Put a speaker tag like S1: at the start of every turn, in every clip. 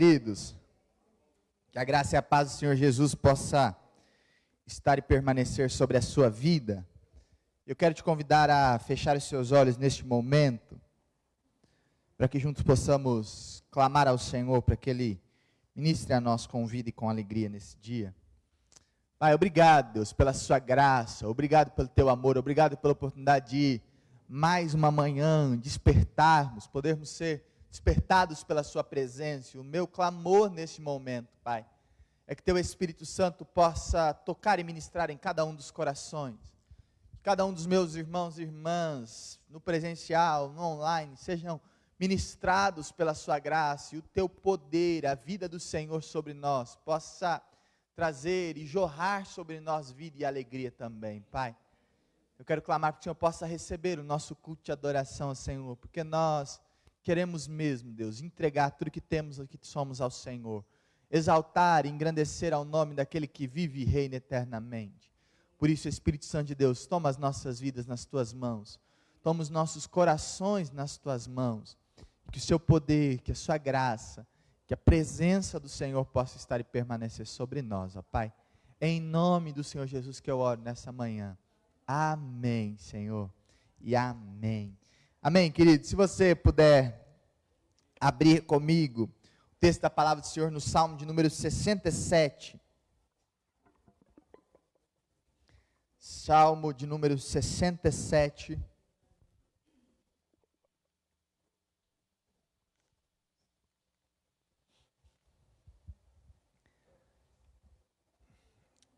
S1: Queridos, que a graça e a paz do Senhor Jesus possa estar e permanecer sobre a sua vida. Eu quero te convidar a fechar os seus olhos neste momento, para que juntos possamos clamar ao Senhor, para que Ele ministre a nós com vida e com alegria nesse dia. Pai, obrigado, Deus, pela sua graça, obrigado pelo teu amor, obrigado pela oportunidade de mais uma manhã despertarmos, podermos ser despertados pela sua presença. O meu clamor neste momento, Pai, é que teu Espírito Santo possa tocar e ministrar em cada um dos corações, cada um dos meus irmãos e irmãs, no presencial, no online, sejam ministrados pela sua graça, e o teu poder, a vida do Senhor sobre nós, possa trazer e jorrar sobre nós vida e alegria também, Pai. Eu quero clamar para que o Senhor possa receber o nosso culto de adoração, Senhor, porque nós queremos mesmo, Deus, entregar tudo que temos e que somos ao Senhor, exaltar e engrandecer ao nome daquele que vive e reina eternamente. Por isso, Espírito Santo de Deus, toma as nossas vidas nas tuas mãos, toma os nossos corações nas tuas mãos, que o seu poder, que a sua graça, que a presença do Senhor possa estar e permanecer sobre nós, ó Pai. Em nome do Senhor Jesus que eu oro nessa manhã. Amém, Senhor, e amém. Amém, querido. Se você puder abrir comigo o texto da palavra do Senhor no Salmo de número 67. Salmo de número 67.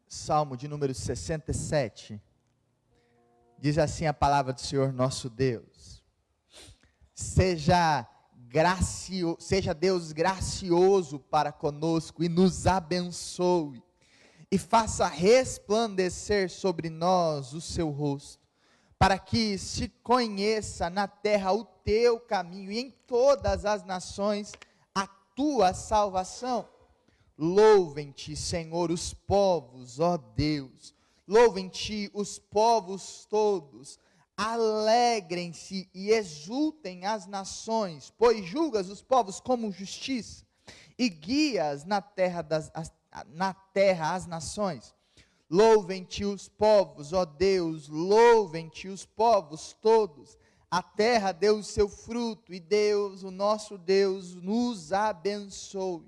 S1: Salmo de número 67. Diz assim a palavra do Senhor nosso Deus: Seja Deus gracioso para conosco e nos abençoe, e faça resplandecer sobre nós o seu rosto, para que se conheça na terra o teu caminho e em todas as nações a tua salvação. Louvem-te, Senhor, os povos, ó Deus, louvem-te os povos todos, alegrem-se e exultem as nações, pois julgas os povos como justiça, e guias na terra as nações. Louvem-te os povos, ó Deus, louvem-te os povos todos, a terra deu o seu fruto, e Deus, o nosso Deus, nos abençoa,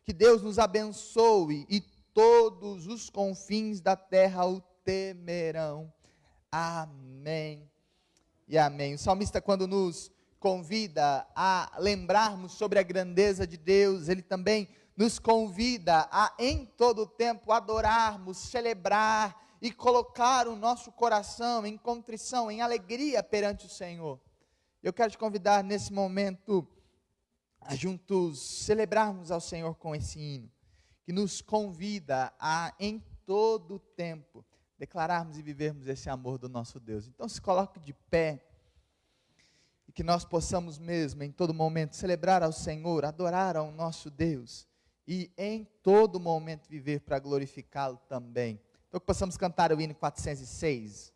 S1: que Deus nos abençoe, e todos os confins da terra o temerão. Amém e amém. O salmista, quando nos convida a lembrarmos sobre a grandeza de Deus, ele também nos convida a, em todo o tempo, adorarmos, celebrar e colocar o nosso coração em contrição, em alegria perante o Senhor. Eu quero te convidar nesse momento a juntos celebrarmos ao Senhor com esse hino, que nos convida a, em todo o tempo, declararmos e vivermos esse amor do nosso Deus. Então se coloque de pé, e que nós possamos mesmo, em todo momento, celebrar ao Senhor, adorar ao nosso Deus, e em todo momento viver para glorificá-lo também. Então que possamos cantar o hino 406.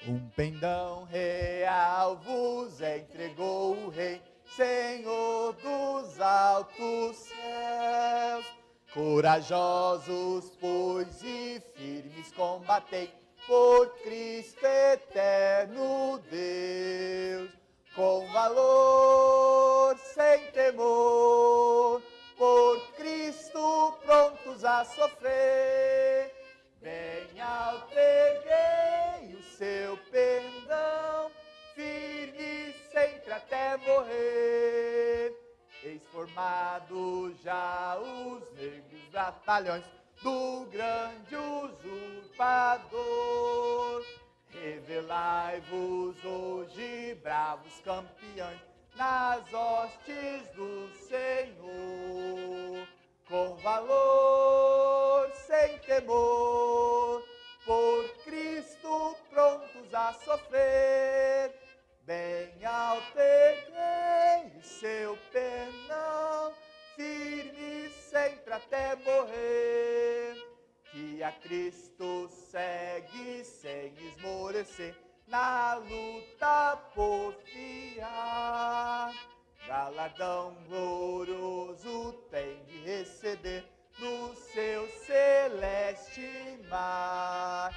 S1: Um pendão real vos entregou o Rei, Senhor dos altos céus. Corajosos, pois, e firmes combatei, por Cristo eterno Deus. Com valor, sem temor, por Cristo prontos a sofrer. Bem alterguei o seu pendão, firme sempre até morrer. Eis formado já os negros batalhões do grande usurpador. Revelai-vos hoje, bravos campeões, nas hostes do Senhor. Com valor, sem temor, por Cristo prontos a sofrer. Bem alterguei o seu penão, firme sempre até morrer. a Cristo segue sem esmorecer, na luta porfiar. Galardão glorioso tem de receber no seu celeste mar.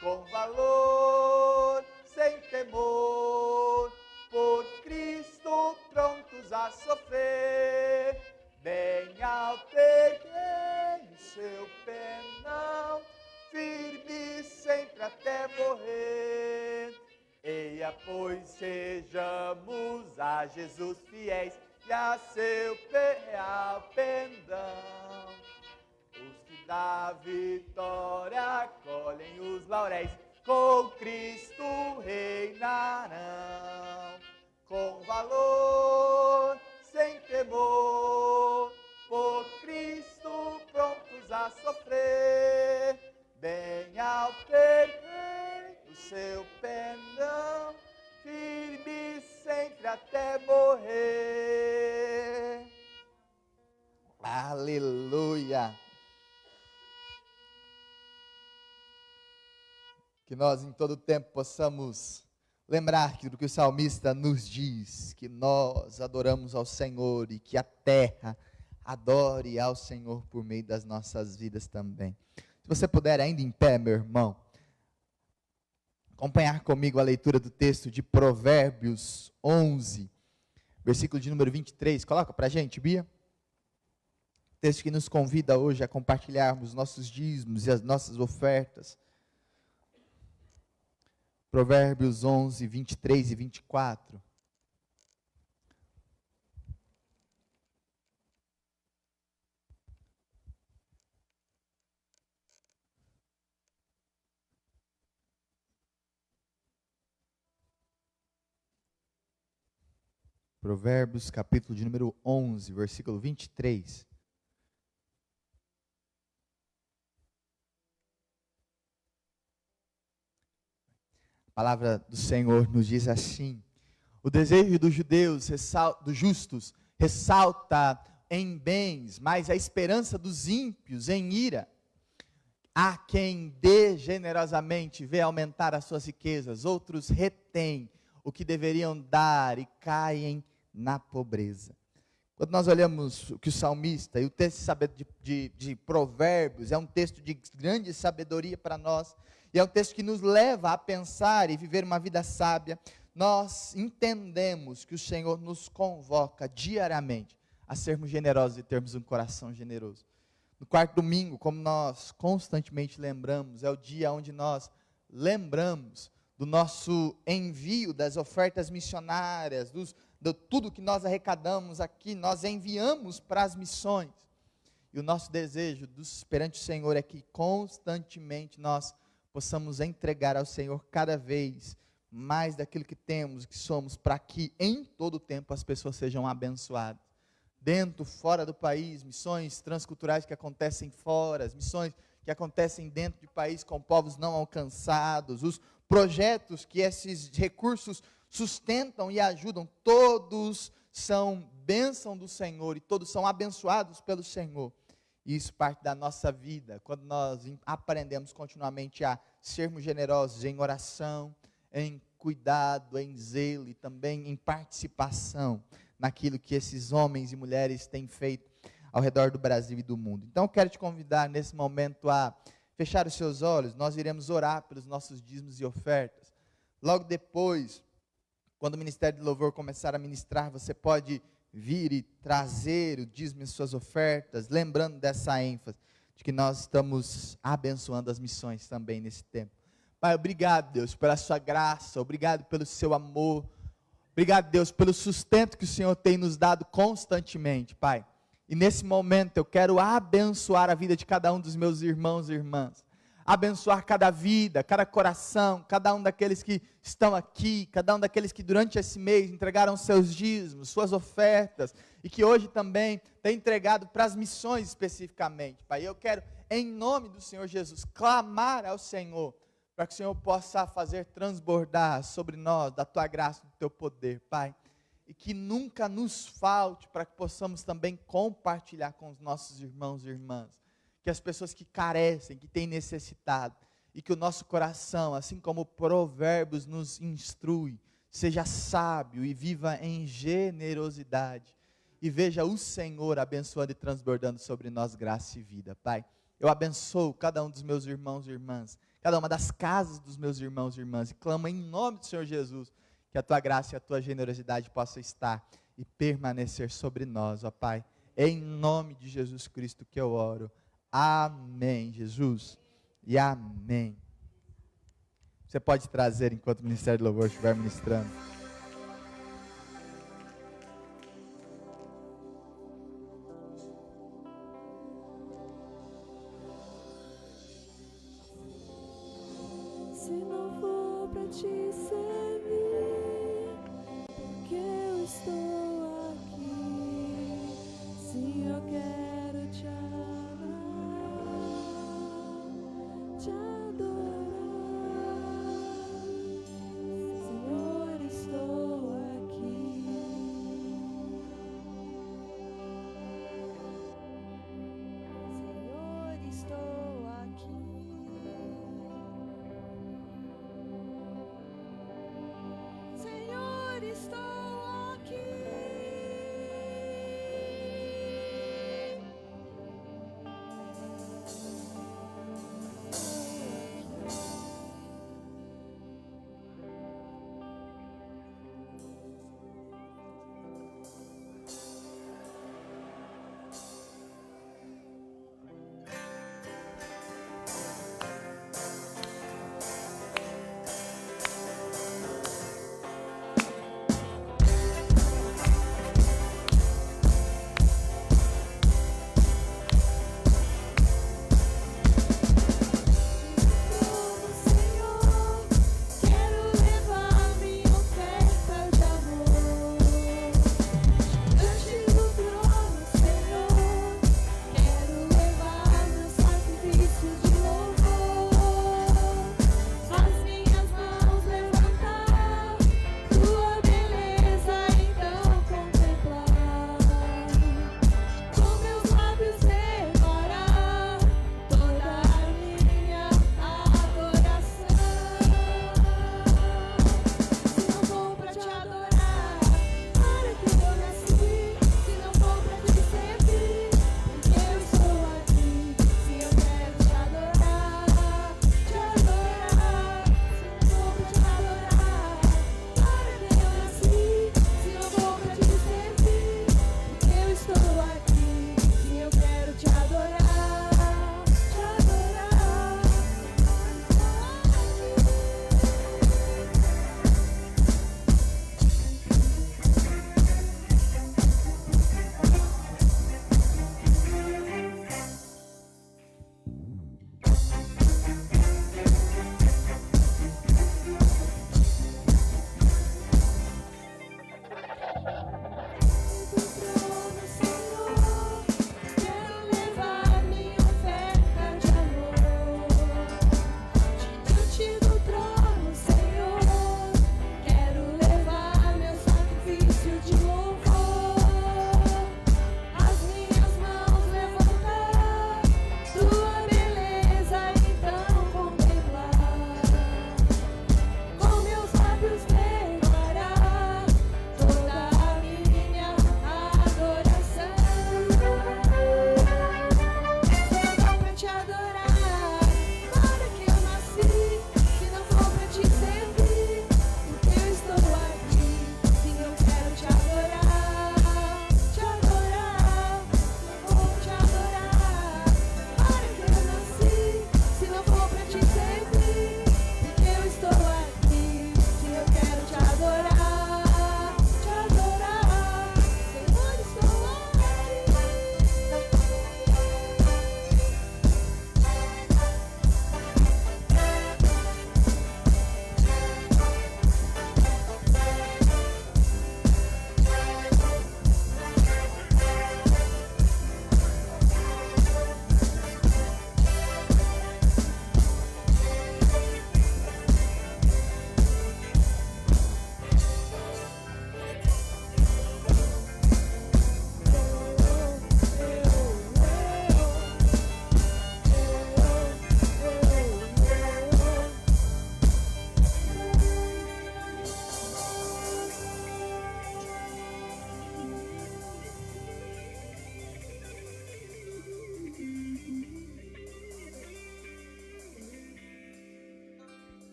S1: Com valor, sem temor, por Cristo prontos a sofrer. Bem alterguei o seu penal, firme sempre até morrer. Eia, pois sejamos a Jesus fiéis e a seu real pendão. Os que da vitória colhem os lauréis, com Cristo reinarão. Com valor, sem temor, por Cristo prontos a sofrer. Bem alterguei o seu pendão, firme sempre até morrer. Aleluia! Que nós em todo tempo possamos lembrar do que o salmista nos diz, que nós adoramos ao Senhor e que a terra adore ao Senhor por meio das nossas vidas também. Se você puder ainda em pé, meu irmão, acompanhar comigo a leitura do texto de Provérbios 11, versículo de número 23, coloca para a gente, Bia. Texto que nos convida hoje a compartilharmos nossos dízimos e as nossas ofertas. Provérbios 11, 23 e 24. Provérbios, capítulo de número 11, versículo 23. A palavra do Senhor nos diz assim: o desejo dos judeus, dos justos, ressalta em bens, mas a esperança dos ímpios em ira. Há quem dê generosamente, vê aumentar as suas riquezas, outros retêm o que deveriam dar e caem na pobreza. Quando nós olhamos o que o salmista, e o texto de Provérbios, é um texto de grande sabedoria para nós, e é um texto que nos leva a pensar e viver uma vida sábia. Nós entendemos que o Senhor nos convoca diariamente a sermos generosos e termos um coração generoso. No quarto domingo, como nós constantemente lembramos, é o dia onde nós lembramos do nosso envio das ofertas missionárias, de tudo que nós arrecadamos aqui, nós enviamos para as missões. E o nosso desejo perante o Senhor é que constantemente nós possamos entregar ao Senhor cada vez mais daquilo que temos, que somos, para que em todo o tempo as pessoas sejam abençoadas. Dentro, fora do país, missões transculturais que acontecem fora, as missões que acontecem dentro de país com povos não alcançados, os projetos que esses recursos sustentam e ajudam, todos são bênção do Senhor e todos são abençoados pelo Senhor. Isso parte da nossa vida, quando nós aprendemos continuamente a sermos generosos em oração, em cuidado, em zelo e também em participação naquilo que esses homens e mulheres têm feito ao redor do Brasil e do mundo. Então eu quero te convidar nesse momento a fechar os seus olhos. Nós iremos orar pelos nossos dízimos e ofertas. Logo depois, quando o Ministério de Louvor começar a ministrar, você pode vir e trazer o dízimo e suas ofertas, lembrando dessa ênfase, de que nós estamos abençoando as missões também nesse tempo. Pai, obrigado, Deus, pela sua graça, obrigado pelo seu amor, obrigado, Deus, pelo sustento que o Senhor tem nos dado constantemente, Pai. E nesse momento eu quero abençoar a vida de cada um dos meus irmãos e irmãs, abençoar cada vida, cada coração, cada um daqueles que estão aqui, cada um daqueles que durante esse mês entregaram seus dízimos, suas ofertas, e que hoje também tem entregado para as missões especificamente, Pai. Eu quero, em nome do Senhor Jesus, clamar ao Senhor, para que o Senhor possa fazer transbordar sobre nós da Tua graça e do Teu poder, Pai. E que nunca nos falte, para que possamos também compartilhar com os nossos irmãos e irmãs. que as pessoas que carecem, que têm necessitado, e que o nosso coração, assim como Provérbios nos instrui, seja sábio e viva em generosidade, e veja o Senhor abençoando e transbordando sobre nós graça e vida, Pai. Eu abençoo cada um dos meus irmãos e irmãs, cada uma das casas dos meus irmãos e irmãs, e clamo em nome do Senhor Jesus, que a tua graça e a tua generosidade possa estar e permanecer sobre nós, ó Pai. Em nome de Jesus Cristo que eu oro. Amém, Jesus. E amém. Você pode trazer enquanto o Ministério do Louvor estiver ministrando.
S2: Se não for pra te servir, porque eu estou aqui. Sim, eu quero te amar, te adorar. Senhor, estou aqui. Senhor, estou aqui.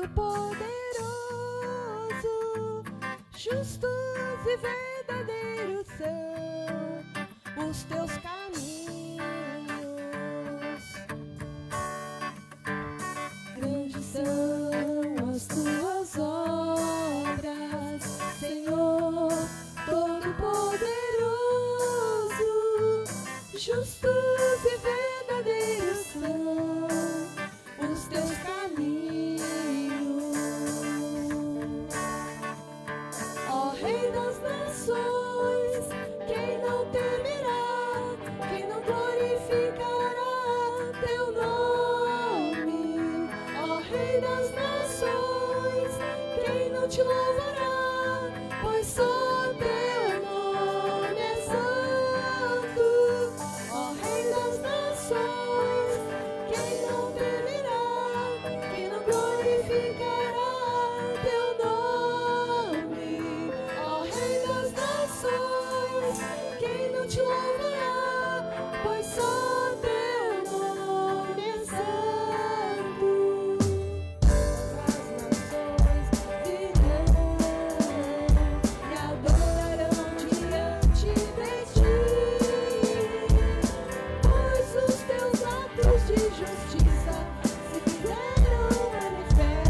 S2: Todo-Poderoso, justos e verdadeiros são os teus caminhos. Grandes são as tuas obras, Senhor Todo-Poderoso, justos e verdadeiros são os teus caminhos. Ó Rei das nações, quem não temerá, quem não glorificará teu nome? Ó Rei das nações, quem não te louvará, pois só teu nome é santo. Ó Rei das nações, quem não temerá, quem não glorificará teu nome? Ó Rei das nações, quem não te louvará, pois só teu nome é santo. As nações virão e adorarão diante de ti, pois os teus atos de justiça se fizeram manifestos.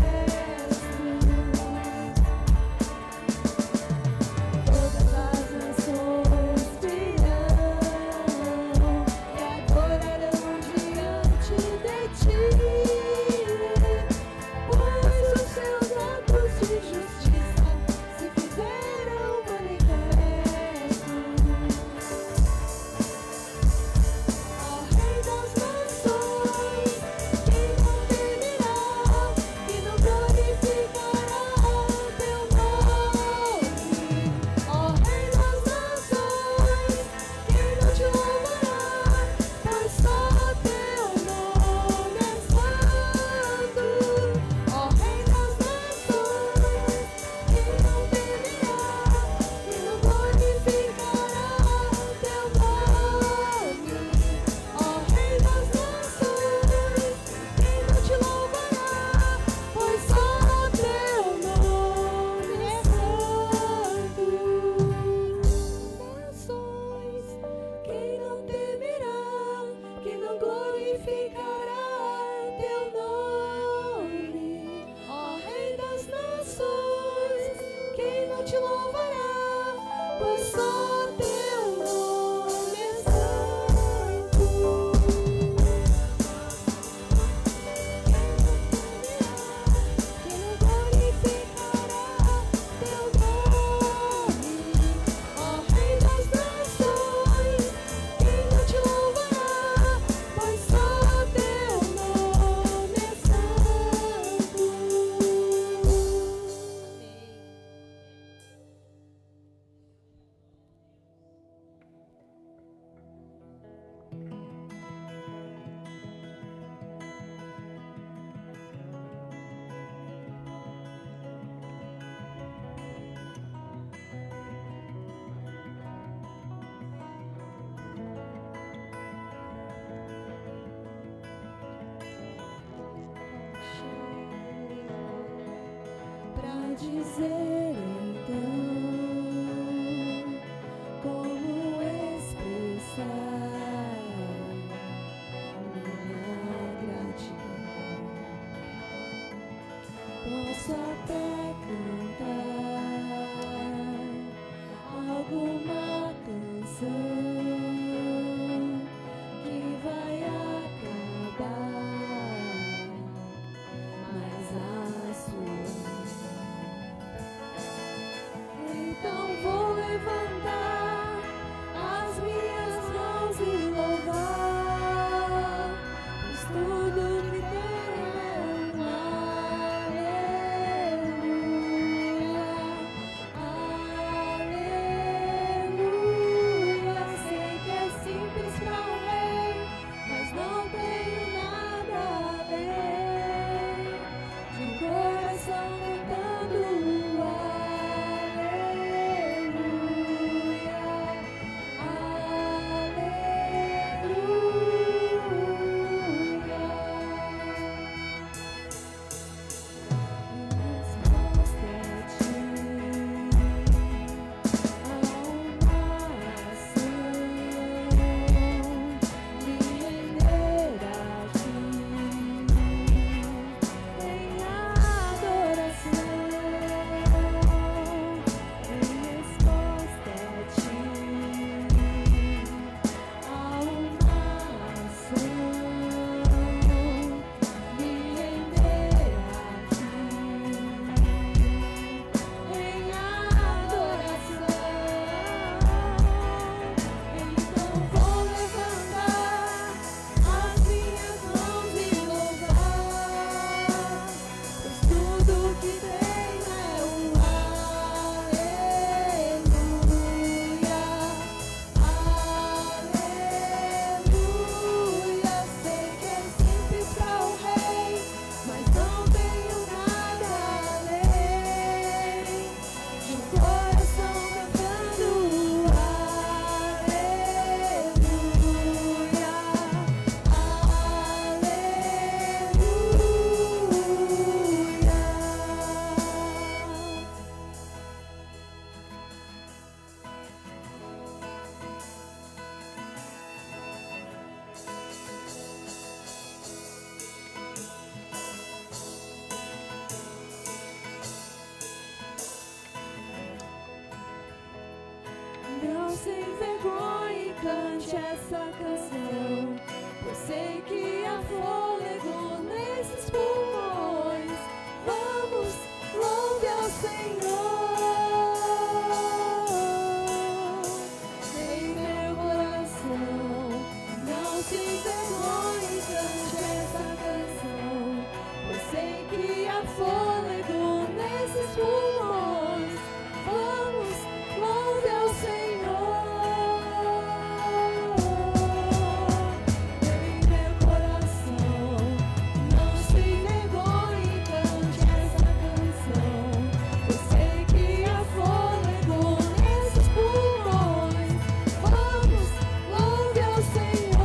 S2: Todas as nações virão e adorarão diante de ti, pois os teus atos de justiça se fizeram manifestos. Ó Rei das nações, quem não temerá, quem não glorificará teu nome? Ó Rei das nações, quem não te louvará, pois só teu nome é santo. Ó Rei das nações, quem não temerá, quem não glorificará teu nome? Ó Rei das nações, quem não te louvará, pois só teu nome é santo. Nações, quem não temerá, quem não glorificará teu nome? Ó Rei das nações, quem não te louvará, pois só teu nome é santo. Quem não glorificará teu nome? Ó Rei das nações, quem não te louvará, pois só teu nome é santo. Pra dizer então como expressar minha gratidão. Posso até cantar alguma canção que vai acabar, mas a sua. Então vou levantar as minhas mãos e louvar, pois tudo que tenho é um aleluia, aleluia. sem vergonha e cante essa canção. Eu sei que há fôlego nesses pulmões. Vamos, louve ao Senhor. Em meu coração, não se envergonhe, cante essa canção. Eu sei que há fôlego nesses pulmões. Vamos, louve ao Senhor. Em meu coração, não se envergonhe, cante essa canção. Eu sei que há fôlego nesses pulmões. Vamos, louve ao Senhor.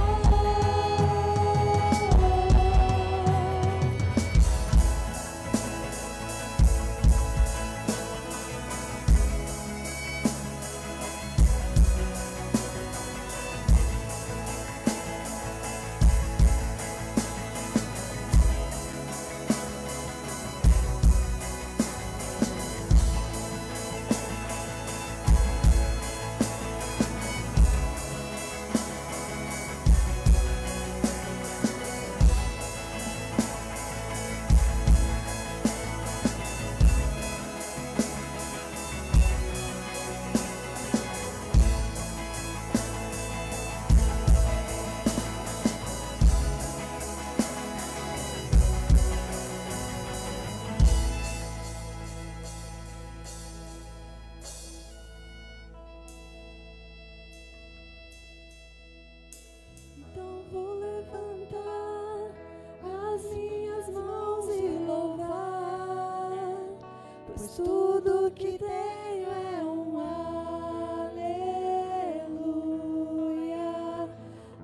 S2: Então vou levantar as minhas mãos e louvar, pois tudo que tenho é um aleluia,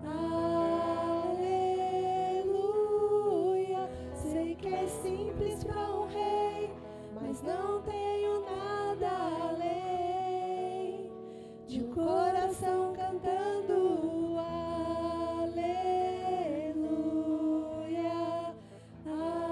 S2: aleluia. Sei que é simples para um rei, mas não tenho nada além de um coração cantando aleluia, aleluia.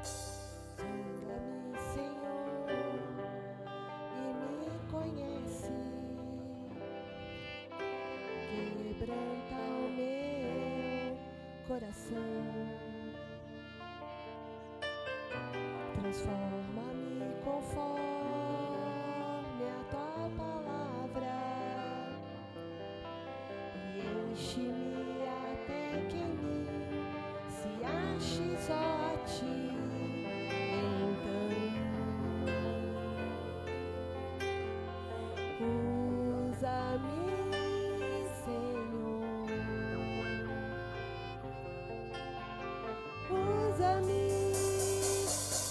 S2: Sonda-me, Senhor, e me conhece. Quebranta o meu coração. Transforma-me conforme a tua palavra e enche-me até que em mim se ache só a ti. Então, usa-me, Senhor. Usa-me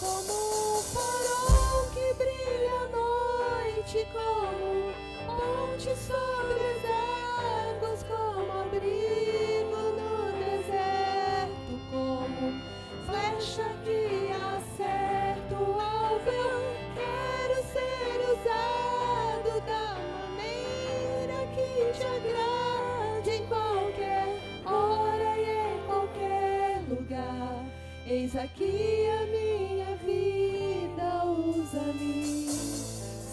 S2: como um farol que brilha à noite, como ponte sobre as águas, como abrigo no deserto, como flecha que acerta o alvo. Eu quero ser usado da maneira que te agrade, em qualquer hora e em qualquer lugar. Eis aqui a minha vida, usa-me,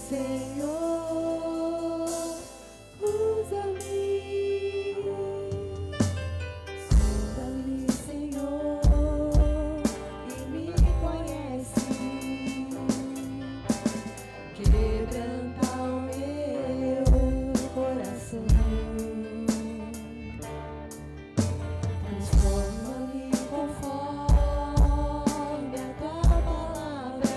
S2: Senhor, usa-me. Sonda-me, Senhor, e me conhece. Quebranta o meu coração. Transforma-me conforme a tua palavra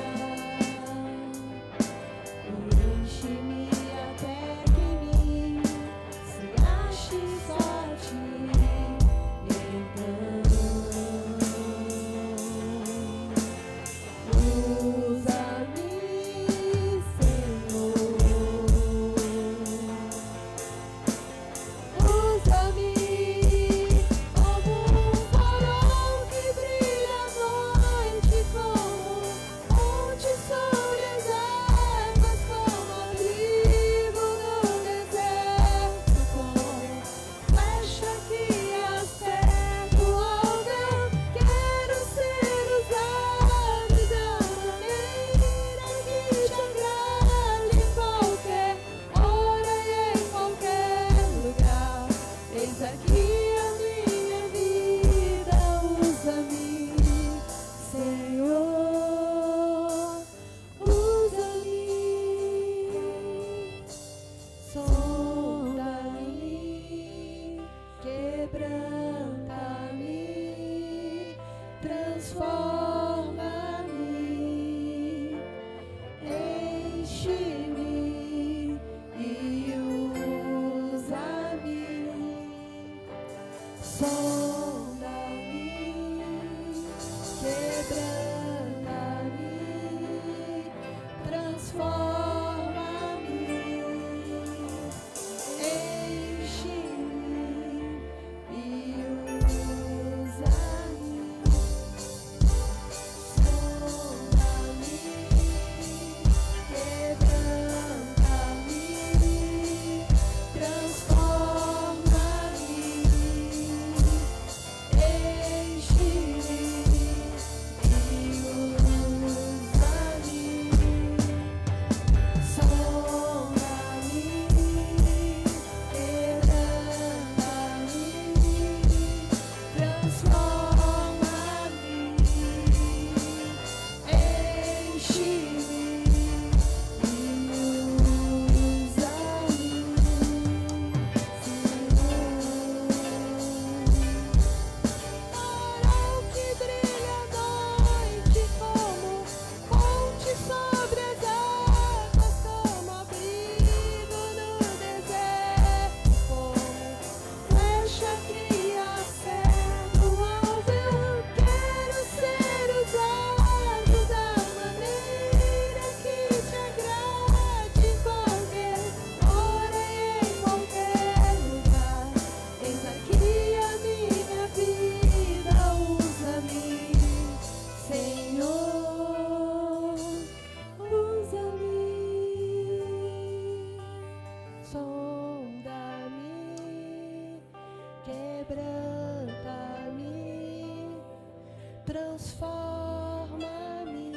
S2: transforma-me,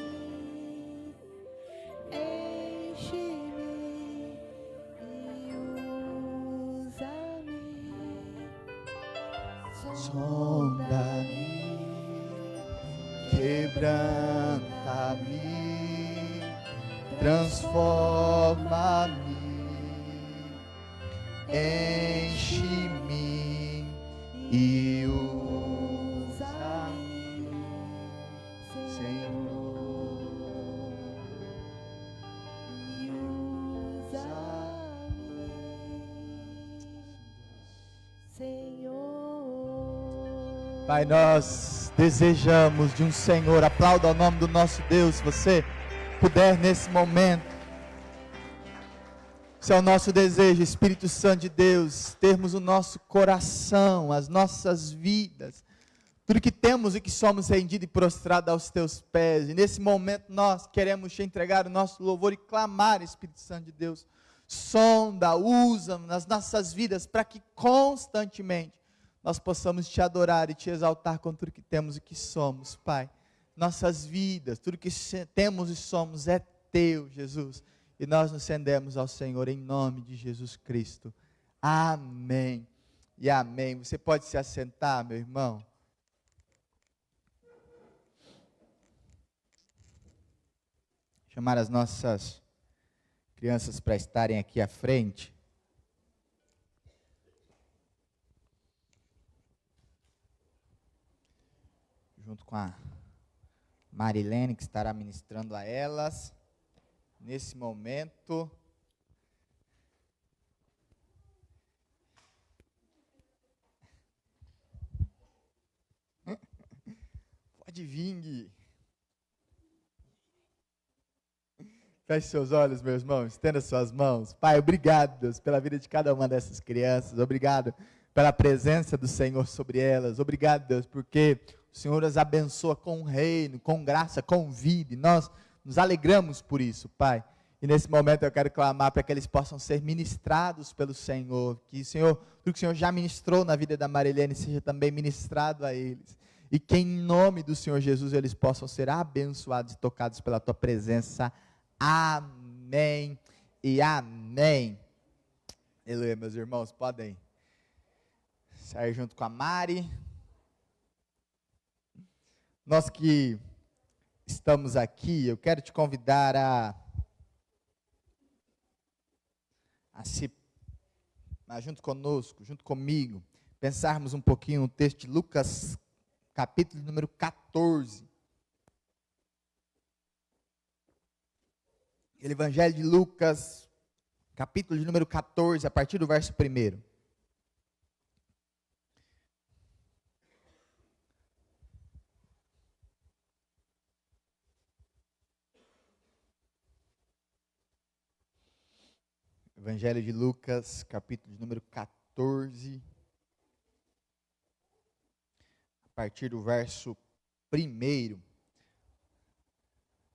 S2: enche-me e usa-me,
S1: Sonda-me, quebranta-me, transforma-me, enche-me e usa-me, Senhor,
S2: e usa-me, Senhor.
S1: Pai, nós desejamos de um Senhor. Aplauda o nome do nosso Deus, se você puder nesse momento. Esse é o nosso desejo, Espírito Santo de Deus, termos o nosso coração, as nossas vidas, tudo que temos e que somos rendido e prostrado aos teus pés. E nesse momento nós queremos te entregar o nosso louvor e clamar, Espírito Santo de Deus, sonda, usa nas nossas vidas para que constantemente nós possamos te adorar e te exaltar com tudo que temos e que somos, Pai. Nossas vidas, tudo que temos e somos é teu, Jesus. E nós nos rendemos ao Senhor em nome de Jesus Cristo. Amém e amém. Você pode se assentar, meu irmão? Chamar as nossas crianças para estarem aqui à frente. Junto com a Marilene, que estará ministrando a elas. Nesse momento, pode vir, Gui. Feche seus olhos, meus irmãos, estenda suas mãos. Pai, obrigado, Deus, pela vida de cada uma dessas crianças. Obrigado pela presença do Senhor sobre elas. Obrigado, Deus, porque o Senhor as abençoa com o reino, com graça, com vida. E nós nos alegramos por isso, Pai. E nesse momento eu quero clamar para que eles possam ser ministrados pelo Senhor. Que, Senhor, tudo que o Senhor já ministrou na vida da Marilene seja também ministrado a eles. E que em nome do Senhor Jesus eles possam ser abençoados e tocados pela Tua presença. Amém e amém. Aleluia, meus irmãos, podem sair junto com a Mari. Nós que estamos aqui, eu quero te convidar a junto conosco, junto comigo, pensarmos um pouquinho no texto de Lucas, capítulo número 14. Aquele Evangelho de Lucas, capítulo de número 14, a partir do verso 1. Evangelho de Lucas, capítulo de número 14, a partir do verso 1,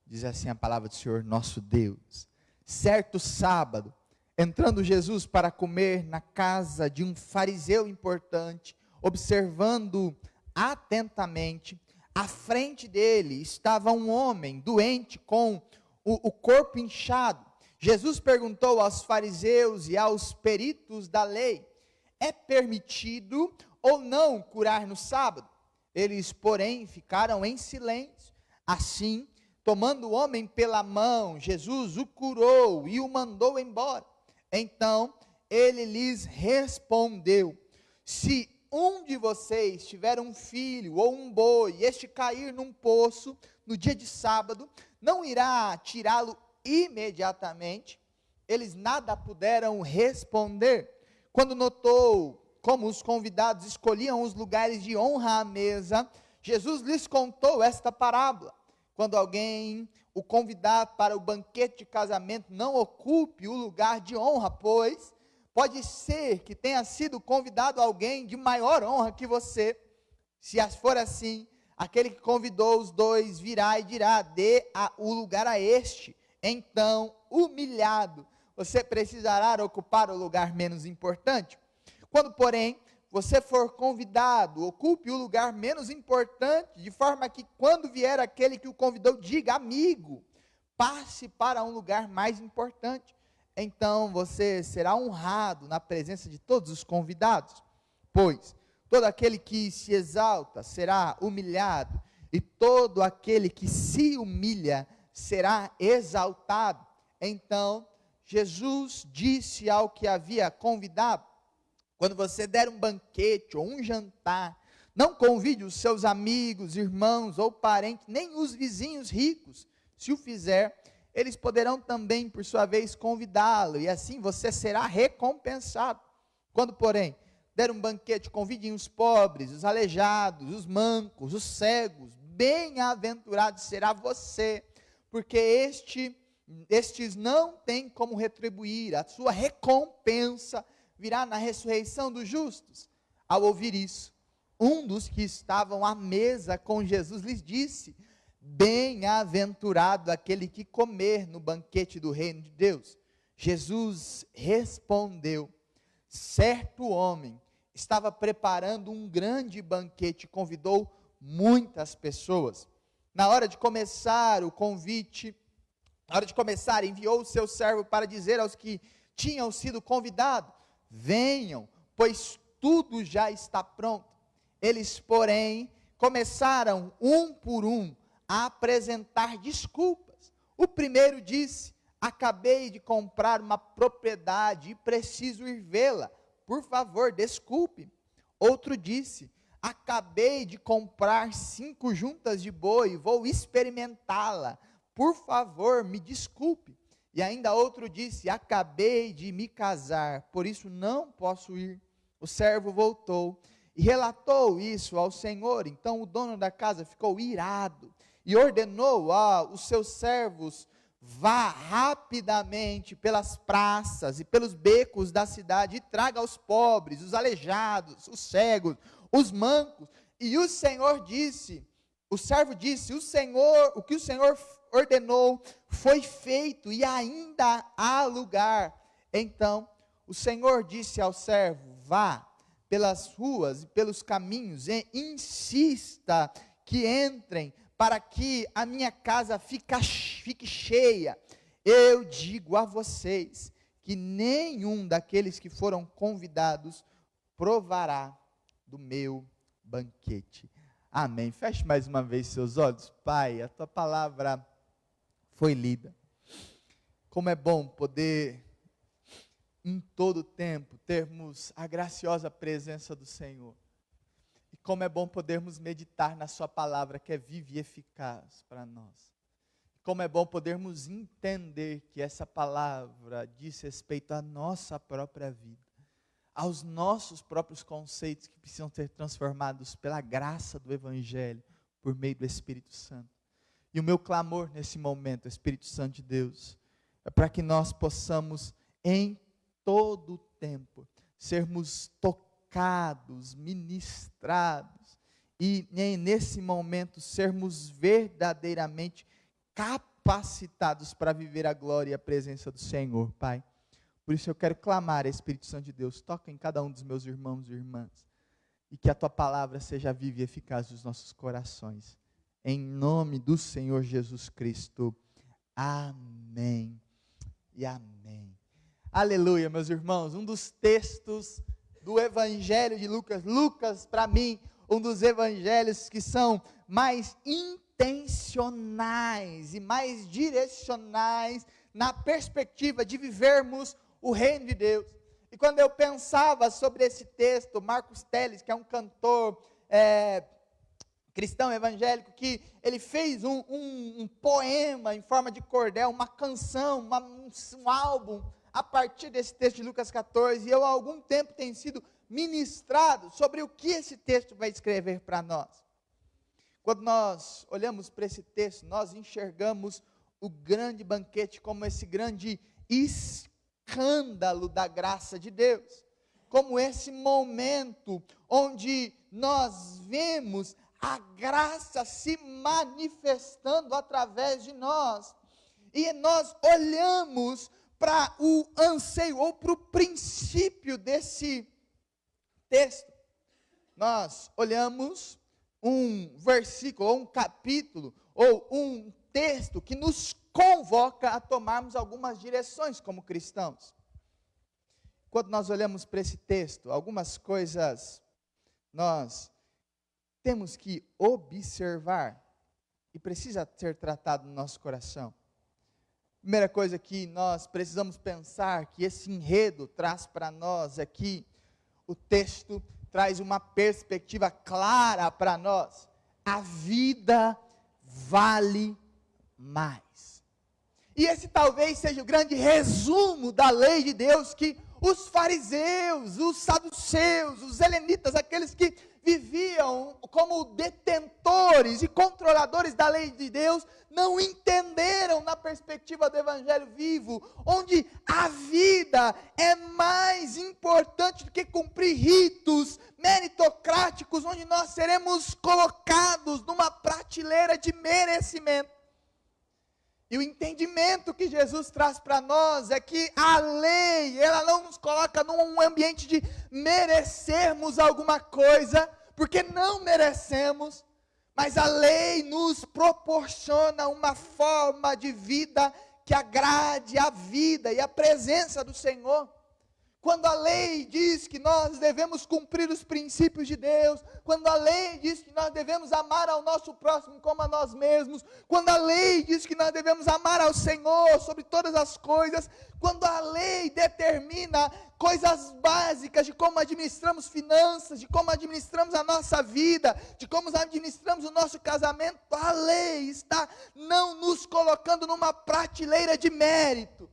S1: diz assim a palavra do Senhor nosso Deus. Certo sábado, entrando Jesus para comer na casa de um fariseu importante, observando atentamente, à frente dele estava um homem doente com o corpo inchado. Jesus perguntou aos fariseus e aos peritos da lei: é permitido ou não curar no sábado? Eles, porém, ficaram em silêncio. Assim, tomando o homem pela mão, Jesus o curou e o mandou embora. Então, ele lhes respondeu: se um de vocês tiver um filho ou um boi, e este cair num poço no dia de sábado, não irá tirá-lo imediatamente? Eles nada puderam responder. Quando notou como os convidados escolhiam os lugares de honra à mesa, Jesus lhes contou esta parábola: quando alguém o convidar para o banquete de casamento, não ocupe o lugar de honra, pois pode ser que tenha sido convidado alguém de maior honra que você. Se for assim, aquele que convidou os dois virá e dirá: dê o lugar a este. Então, humilhado, você precisará ocupar o lugar menos importante. Quando, porém, você for convidado, ocupe o lugar menos importante, de forma que quando vier aquele que o convidou, diga: amigo, passe para um lugar mais importante. Então você será honrado na presença de todos os convidados, pois todo aquele que se exalta será humilhado, e todo aquele que se humilha será exaltado. Então Jesus disse ao que havia convidado: quando você der um banquete ou um jantar, não convide os seus amigos, irmãos ou parentes, nem os vizinhos ricos. Se o fizer, eles poderão também, por sua vez, convidá-lo, e assim você será recompensado. Quando, porém, der um banquete, convidem os pobres, os aleijados, os mancos, os cegos. Bem-aventurado será você, porque estes não têm como retribuir, a sua recompensa virá na ressurreição dos justos. Ao ouvir isso, um dos que estavam à mesa com Jesus lhes disse: bem-aventurado aquele que comer no banquete do reino de Deus. Jesus respondeu: certo homem estava preparando um grande banquete e convidou muitas pessoas. Na hora de começar o convite, enviou o seu servo para dizer aos que tinham sido convidados: venham, pois tudo já está pronto. Eles, porém, começaram um por um a apresentar desculpas. O primeiro disse: acabei de comprar uma propriedade e preciso ir vê-la, por favor, desculpe. Outro disse: acabei de comprar 5 juntas de boi, vou experimentá-la, por favor, me desculpe. E ainda outro disse: acabei de me casar, por isso não posso ir. O servo voltou e relatou isso ao Senhor. Então o dono da casa ficou irado e ordenou aos seus servos: vá rapidamente pelas praças e pelos becos da cidade e traga os pobres, os aleijados, os cegos, os mancos. E o servo disse: o que o Senhor ordenou foi feito e ainda há lugar. Então o Senhor disse ao servo: vá pelas ruas e pelos caminhos e insista que entrem, para que a minha casa fique cheia. Eu digo a vocês que nenhum daqueles que foram convidados provará do meu banquete. Amém. Feche mais uma vez seus olhos. Pai, a tua palavra foi lida. Como é bom poder, em todo tempo, termos a graciosa presença do Senhor. E como é bom podermos meditar na sua palavra, que é viva e eficaz para nós. Como é bom podermos entender que essa palavra diz respeito à nossa própria vida, aos nossos próprios conceitos que precisam ser transformados pela graça do Evangelho, por meio do Espírito Santo. E o meu clamor nesse momento, Espírito Santo de Deus, é para que nós possamos, em todo o tempo, sermos tocados, ministrados, e nesse momento sermos verdadeiramente capacitados para viver a glória e a presença do Senhor, Pai. Por isso eu quero clamar, Espírito Santo de Deus, toca em cada um dos meus irmãos e irmãs, e que a tua palavra seja viva e eficaz nos nossos corações, em nome do Senhor Jesus Cristo. Amém e amém. Aleluia, meus irmãos. Um dos textos do Evangelho de Lucas, para mim, um dos evangelhos que são mais intencionais e mais direcionais na perspectiva de vivermos o reino de Deus. E quando eu pensava sobre esse texto, Marcos Telles, que é um cantor cristão evangélico, que ele fez um poema em forma de cordel, uma canção, um álbum, a partir desse texto de Lucas 14, e eu há algum tempo tenho sido ministrado sobre o que esse texto vai escrever para nós. Quando nós olhamos para esse texto, nós enxergamos o grande banquete como esse grande escândalo da graça de Deus, como esse momento onde nós vemos a graça se manifestando através de nós, e nós olhamos para o anseio, ou para o princípio desse texto, nós olhamos um versículo, ou um capítulo, ou um texto que nos convoca a tomarmos algumas direções como cristãos. Quando nós olhamos para esse texto, algumas coisas nós temos que observar e precisa ser tratado no nosso coração. Primeira coisa que nós precisamos pensar, que esse enredo traz para nós aqui, o texto traz uma perspectiva clara para nós. A vida vale mais. E esse talvez seja o grande resumo da lei de Deus, que os fariseus, os saduceus, os helenitas, aqueles que viviam como detentores e controladores da lei de Deus, não entenderam na perspectiva do evangelho vivo, onde a vida é mais importante do que cumprir ritos meritocráticos, onde nós seremos colocados numa prateleira de merecimento. E o entendimento que Jesus traz para nós é que a lei, ela não nos coloca num ambiente de merecermos alguma coisa, porque não merecemos, mas a lei nos proporciona uma forma de vida que agrade a vida e a presença do Senhor. Quando a lei diz que nós devemos cumprir os princípios de Deus, quando a lei diz que nós devemos amar ao nosso próximo como a nós mesmos, quando a lei diz que nós devemos amar ao Senhor sobre todas as coisas, quando a lei determina coisas básicas de como administramos finanças, de como administramos a nossa vida, de como administramos o nosso casamento, a lei está não nos colocando numa prateleira de mérito,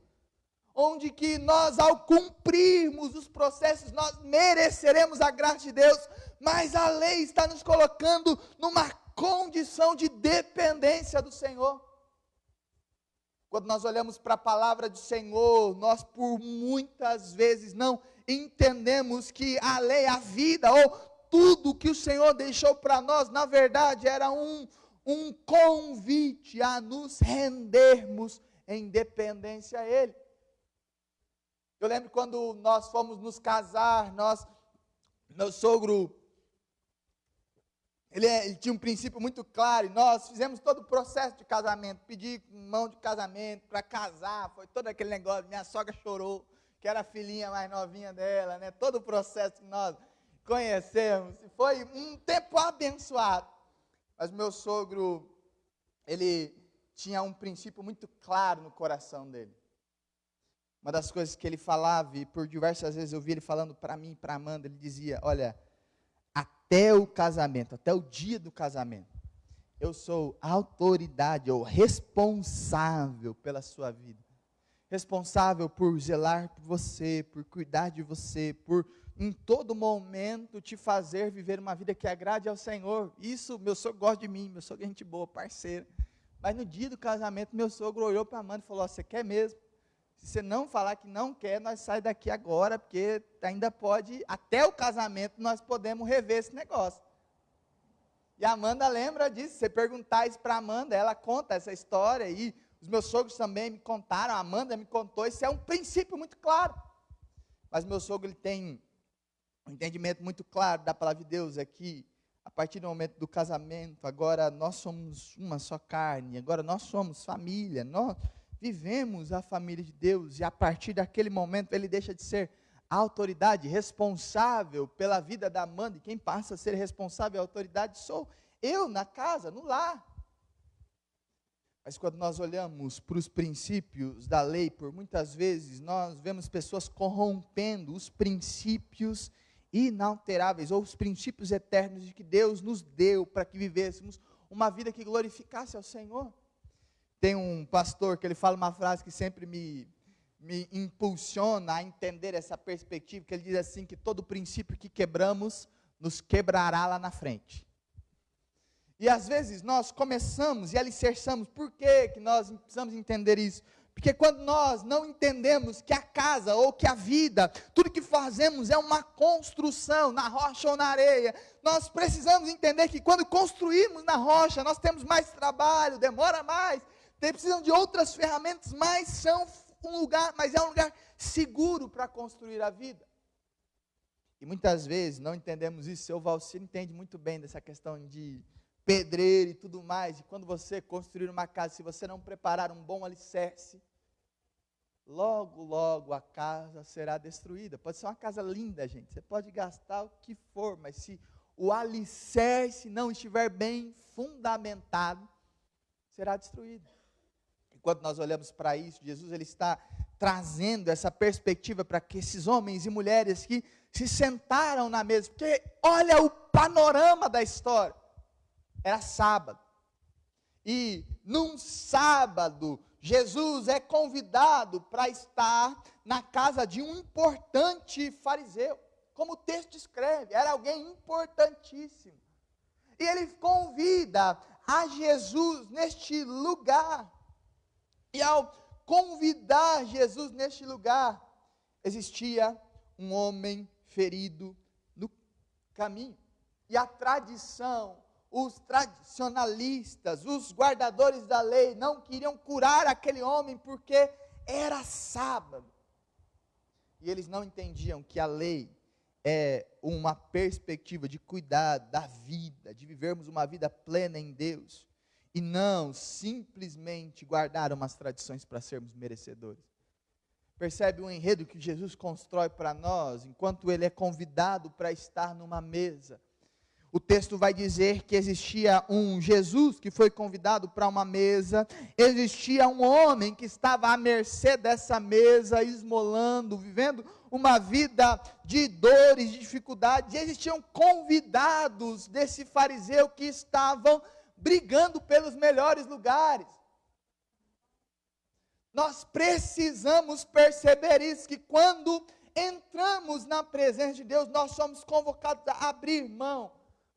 S1: onde que nós, ao cumprirmos os processos, nós mereceremos a graça de Deus, mas a lei está nos colocando numa condição de dependência do Senhor. Quando nós olhamos para a palavra do Senhor, nós por muitas vezes não entendemos que a lei, a vida, ou tudo que o Senhor deixou para nós, na verdade era um convite a nos rendermos em dependência a Ele. Eu lembro quando nós fomos nos casar, meu sogro, ele tinha um princípio muito claro, e nós fizemos todo o processo de casamento, pedi mão de casamento para casar, foi todo aquele negócio, minha sogra chorou, que era a filhinha mais novinha dela, né? Todo o processo que nós conhecemos, e foi um tempo abençoado, mas meu sogro, ele tinha um princípio muito claro no coração dele. Uma das coisas que ele falava, e por diversas vezes eu vi ele falando para mim e para Amanda, ele dizia, olha, até o casamento, até o dia do casamento, eu sou autoridade ou responsável pela sua vida. Responsável por zelar por você, por cuidar de você, por em todo momento te fazer viver uma vida que agrade ao Senhor. Isso, meu sogro gosta de mim, meu sogro é gente boa, parceiro. Mas no dia do casamento, meu sogro olhou para Amanda e falou, você quer mesmo? Se você não falar que não quer, nós saímos daqui agora, porque ainda pode, até o casamento, nós podemos rever esse negócio. E a Amanda lembra disso, você perguntar isso para a Amanda, ela conta essa história, e os meus sogros também me contaram, a Amanda me contou, isso é um princípio muito claro. Mas meu sogro, ele tem um entendimento muito claro da palavra de Deus, é que, a partir do momento do casamento, agora nós somos uma só carne, agora nós somos família, nós vivemos a família de Deus, e a partir daquele momento ele deixa de ser a autoridade responsável pela vida da Amanda, e quem passa a ser responsável e autoridade sou eu na casa, no lar. Mas quando nós olhamos para os princípios da lei, por muitas vezes nós vemos pessoas corrompendo os princípios inalteráveis, ou os princípios eternos de que Deus nos deu para que vivêssemos uma vida que glorificasse ao Senhor. Tem um pastor que ele fala uma frase que sempre me impulsiona a entender essa perspectiva, que ele diz assim, que todo princípio que quebramos, nos quebrará lá na frente. E às vezes nós começamos e alicerçamos, por que nós precisamos entender isso? Porque quando nós não entendemos que a casa ou que a vida, tudo que fazemos é uma construção na rocha ou na areia, nós precisamos entender que quando construímos na rocha, nós temos mais trabalho, demora mais, precisam de outras ferramentas, mas é um lugar seguro para construir a vida. E muitas vezes não entendemos isso. Seu Valcir entende muito bem dessa questão de pedreiro e tudo mais. E quando você construir uma casa, se você não preparar um bom alicerce, logo, logo a casa será destruída. Pode ser uma casa linda, gente. Você pode gastar o que for, mas se o alicerce não estiver bem fundamentado, será destruído. E quando nós olhamos para isso, Jesus ele está trazendo essa perspectiva para que esses homens e mulheres que se sentaram na mesa, porque olha o panorama da história. Era sábado. E num sábado, Jesus é convidado para estar na casa de um importante fariseu. Como o texto escreve, era alguém importantíssimo. E ele convida a Jesus neste lugar. E ao convidar Jesus neste lugar, existia um homem ferido no caminho. E a tradição, os tradicionalistas, os guardadores da lei, não queriam curar aquele homem porque era sábado. E eles não entendiam que a lei é uma perspectiva de cuidado da vida, de vivermos uma vida plena em Deus, e não simplesmente guardar umas tradições para sermos merecedores. Percebe o enredo que Jesus constrói para nós, enquanto ele é convidado para estar numa mesa. O texto vai dizer que existia um Jesus que foi convidado para uma mesa, existia um homem que estava à mercê dessa mesa, esmolando, vivendo uma vida de dores, de dificuldades, e existiam convidados desse fariseu que estavam brigando pelos melhores lugares. Nós precisamos perceber isso, que quando entramos na presença de Deus, nós somos convocados a abrir mão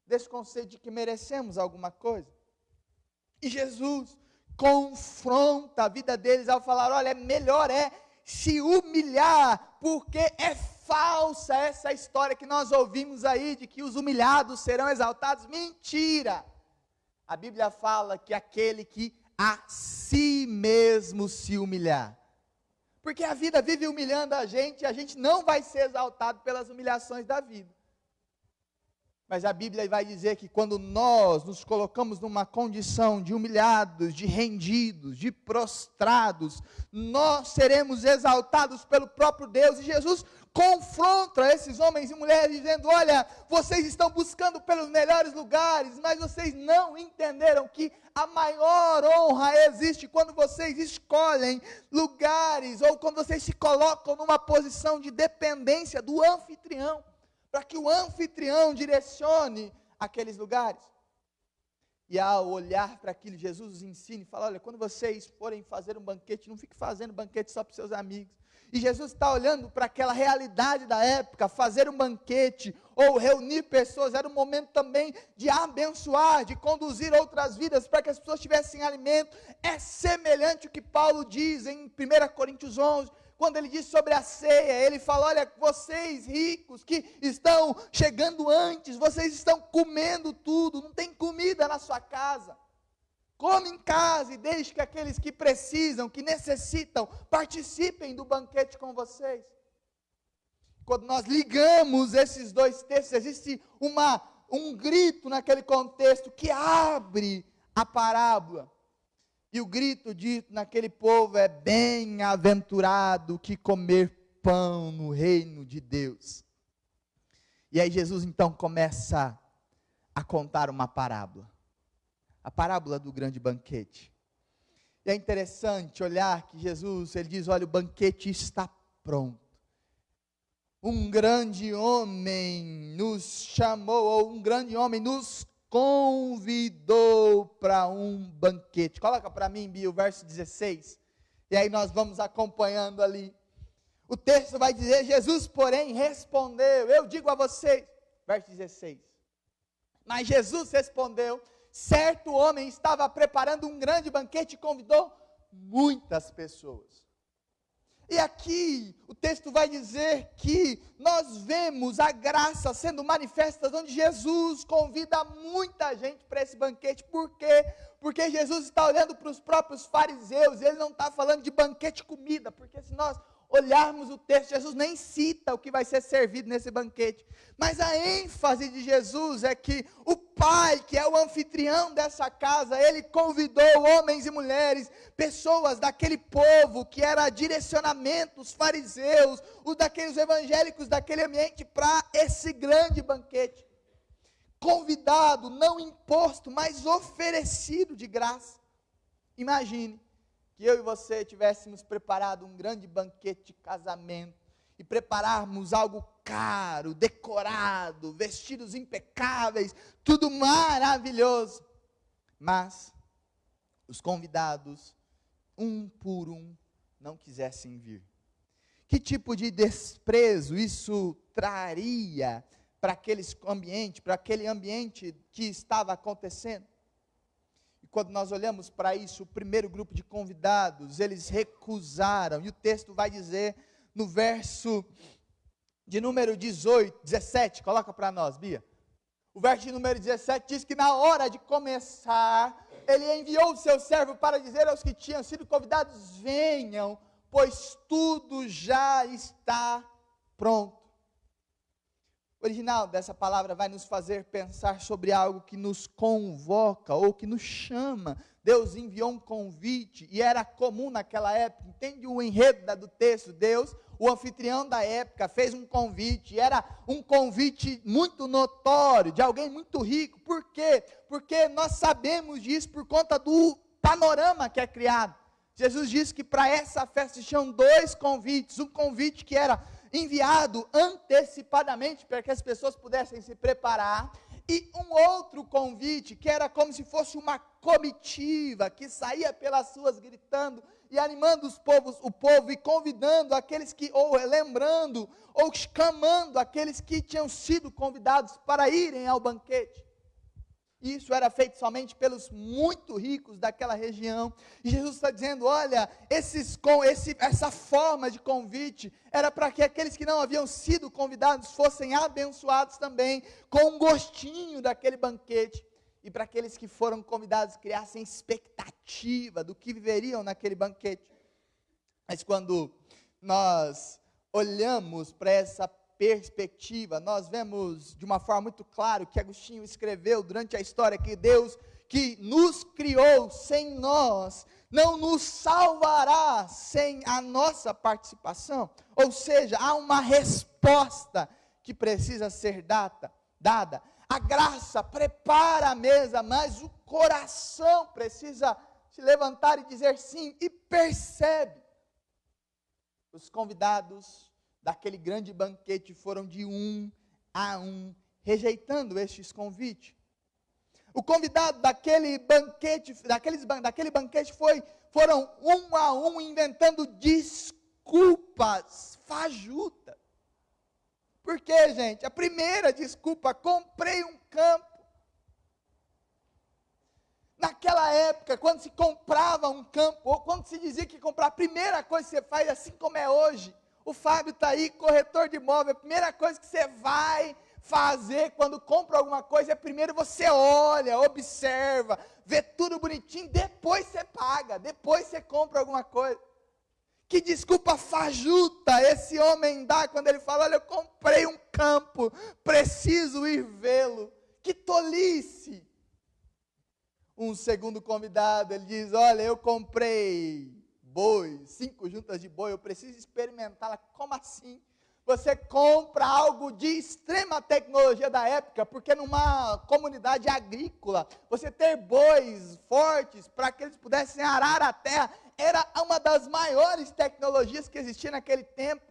S1: desse conceito de que merecemos alguma coisa. E Jesus confronta a vida deles ao falar, olha, melhor é se humilhar, porque é falsa essa história que nós ouvimos aí, de que os humilhados serão exaltados. Mentira! A Bíblia fala que aquele que a si mesmo se humilhar, porque a vida vive humilhando a gente não vai ser exaltado pelas humilhações da vida. Mas a Bíblia vai dizer que quando nós nos colocamos numa condição de humilhados, de rendidos, de prostrados, nós seremos exaltados pelo próprio Deus. E Jesus confronta esses homens e mulheres dizendo, olha, vocês estão buscando pelos melhores lugares, mas vocês não entenderam que a maior honra existe quando vocês escolhem lugares, ou quando vocês se colocam numa posição de dependência do anfitrião, para que o anfitrião direcione aqueles lugares. E ao olhar para aquilo, Jesus os ensina e fala, olha, quando vocês forem fazer um banquete, não fique fazendo banquete só para os seus amigos. E Jesus está olhando para aquela realidade da época, fazer um banquete, ou reunir pessoas, era um momento também de abençoar, de conduzir outras vidas, para que as pessoas tivessem alimento. É semelhante ao que Paulo diz em 1 Coríntios 11, quando ele diz sobre a ceia, ele fala, olha, vocês ricos que estão chegando antes, vocês estão comendo tudo, não tem comida na sua casa. Come em casa e deixe que aqueles que precisam, que necessitam, participem do banquete com vocês. Quando nós ligamos esses dois textos, existe um grito naquele contexto que abre a parábola. E o grito dito naquele povo é, bem-aventurado que comer pão no reino de Deus. E aí Jesus então começa a contar uma parábola. A parábola do grande banquete. E é interessante olhar que Jesus, ele diz, olha, o banquete está pronto. Um grande homem nos chamou, ou um grande homem nos convidou para um banquete. Coloca para mim, Bia, o verso 16. E aí nós vamos acompanhando ali. O texto vai dizer, Jesus, porém, respondeu, eu digo a vocês, verso 16. Mas Jesus respondeu, certo homem estava preparando um grande banquete e convidou muitas pessoas. E aqui o texto vai dizer que nós vemos a graça sendo manifesta, onde Jesus convida muita gente para esse banquete. Por quê? Porque Jesus está olhando para os próprios fariseus, ele não está falando de banquete comida, porque se nós olharmos o texto, Jesus nem cita o que vai ser servido nesse banquete. Mas a ênfase de Jesus é que o Pai, que é o anfitrião dessa casa, ele convidou homens e mulheres, pessoas daquele povo que era direcionamento, os fariseus, os daqueles evangélicos daquele ambiente, para esse grande banquete. Convidado, não imposto, mas oferecido de graça. Imagine que eu e você tivéssemos preparado um grande banquete de casamento e prepararmos algo caro, decorado, vestidos impecáveis, tudo maravilhoso. Mas os convidados, um por um, não quisessem vir. Que tipo de desprezo isso traria para aquele ambiente que estava acontecendo? E quando nós olhamos para isso, o primeiro grupo de convidados, eles recusaram, e o texto vai dizer, no verso de número 17, coloca para nós, Bia. O verso de número 17 diz que na hora de começar, ele enviou o seu servo para dizer aos que tinham sido convidados, venham, pois tudo já está pronto. O original dessa palavra vai nos fazer pensar sobre algo que nos convoca ou que nos chama. Deus enviou um convite e era comum naquela época, entende o enredo do texto? Deus, o anfitrião da época, fez um convite, era um convite muito notório, de alguém muito rico. Por quê? Porque nós sabemos disso por conta do panorama que é criado. Jesus disse que para essa festa tinham 2 convites, um convite que era enviado antecipadamente para que as pessoas pudessem se preparar, e um outro convite que era como se fosse uma comitiva que saía pelas ruas gritando e animando o povo e convidando aqueles que, ou lembrando, ou chamando aqueles que tinham sido convidados para irem ao banquete. Isso era feito somente pelos muito ricos daquela região. E Jesus está dizendo, olha, essa forma de convite era para que aqueles que não haviam sido convidados fossem abençoados também, com um gostinho daquele banquete. E para aqueles que foram convidados criassem expectativa do que viveriam naquele banquete. Mas quando nós olhamos para essa perspectiva, nós vemos de uma forma muito clara que Agostinho escreveu durante a história, que Deus que nos criou sem nós, não nos salvará sem a nossa participação. Ou seja, há uma resposta que precisa ser dada. A graça prepara a mesa, mas o coração precisa se levantar e dizer sim, e percebe. Os convidados daquele grande banquete foram de um a um, rejeitando estes convites. O convidado daquele banquete foram um a um inventando desculpas fajutas. Por quê, gente? A primeira desculpa, comprei um campo. Naquela época, quando se comprava um campo, ou quando se dizia que comprar, a primeira coisa que você faz, assim como é hoje, o Fábio está aí, corretor de imóvel, a primeira coisa que você vai fazer quando compra alguma coisa, é primeiro você olha, observa, vê tudo bonitinho, depois você paga, depois você compra alguma coisa. Que desculpa fajuta esse homem dá quando ele fala, olha, eu comprei um campo, preciso ir vê-lo. Que tolice. Um segundo convidado, ele diz, olha, eu comprei boi, 5 juntas de boi, eu preciso experimentá-la. Como assim? Você compra algo de extrema tecnologia da época, porque numa comunidade agrícola, você ter bois fortes para que eles pudessem arar a terra, era uma das maiores tecnologias que existia naquele tempo.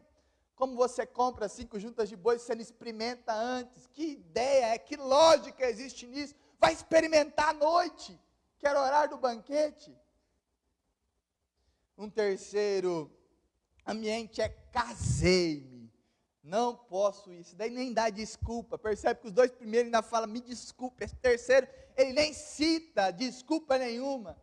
S1: Como você compra 5 juntas de boi, você não experimenta antes? Que ideia, que lógica existe nisso? Vai experimentar à noite, que era o horário do banquete. Um terceiro ambiente é casei-me. Não posso isso, daí nem dá desculpa, percebe que os 2 primeiros ainda falam, me desculpe, esse terceiro, ele nem cita desculpa nenhuma.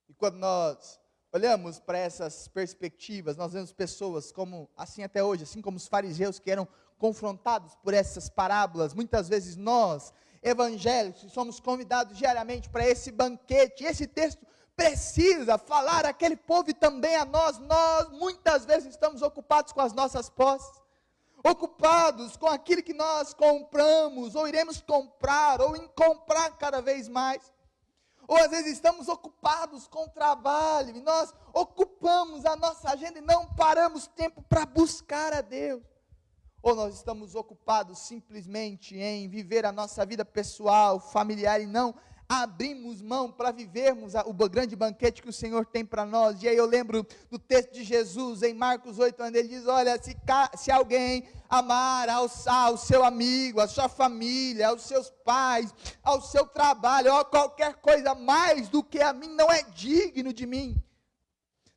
S1: E quando nós olhamos para essas perspectivas, nós vemos pessoas como, assim até hoje, assim como os fariseus que eram confrontados por essas parábolas, muitas vezes nós, evangélicos, somos convidados diariamente para esse banquete, e esse texto precisa falar àquele povo e também a nós. Nós muitas vezes estamos ocupados com as nossas posses, ocupados com aquilo que nós compramos, ou iremos comprar, ou em comprar cada vez mais. Ou às vezes estamos ocupados com o trabalho, e nós ocupamos a nossa agenda e não paramos tempo para buscar a Deus. Ou nós estamos ocupados simplesmente em viver a nossa vida pessoal, familiar, e não abrimos mão para vivermos o grande banquete que o Senhor tem para nós. E aí eu lembro do texto de Jesus em Marcos 8, onde ele diz: olha, se alguém amar ao seu amigo, à sua família, aos seus pais, ao seu trabalho, ou a qualquer coisa mais do que a mim, não é digno de mim.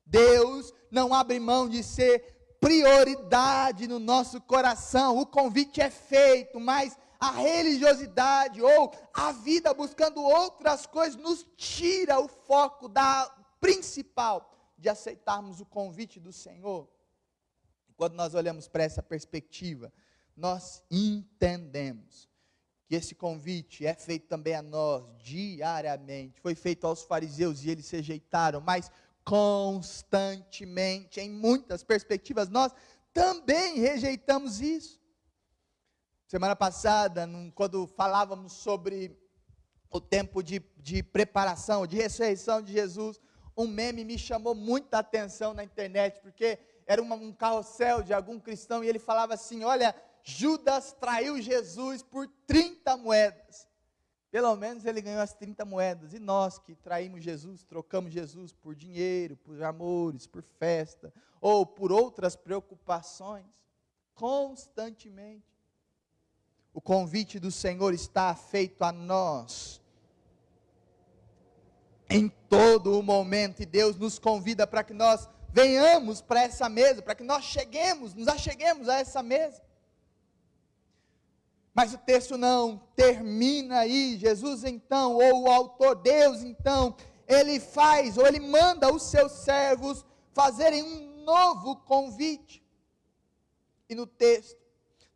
S1: Deus não abre mão de ser prioridade no nosso coração. O convite é feito, mas a religiosidade ou a vida buscando outras coisas nos tira o foco da principal de aceitarmos o convite do Senhor. Quando nós olhamos para essa perspectiva, nós entendemos que esse convite é feito também a nós diariamente. Foi feito aos fariseus e eles se rejeitaram, mas constantemente, em muitas perspectivas, nós também rejeitamos isso. Semana passada, quando falávamos sobre o tempo de preparação, de ressurreição de Jesus, um meme me chamou muita atenção na internet, porque era um carrossel de algum cristão, e ele falava assim: olha, Judas traiu Jesus por 30 moedas. Pelo menos ele ganhou as 30 moedas, e nós que traímos Jesus, trocamos Jesus por dinheiro, por amores, por festa, ou por outras preocupações, constantemente. O convite do Senhor está feito a nós, em todo o momento, e Deus nos convida para que nós venhamos para essa mesa, para que nós nos acheguemos a essa mesa. Mas o texto não termina aí. Jesus então, ou o autor, Deus então, ele manda os seus servos fazerem um novo convite. E no texto,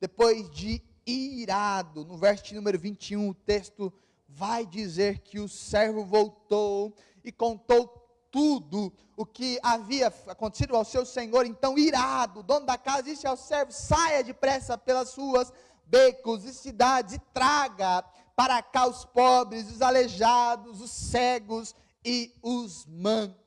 S1: depois de irado, no verso número 21, o texto vai dizer que o servo voltou e contou tudo o que havia acontecido ao seu senhor. Então, irado, o dono da casa disse ao servo: saia depressa pelas ruas, becos e cidades, e traga para cá os pobres, os aleijados, os cegos e os mancos.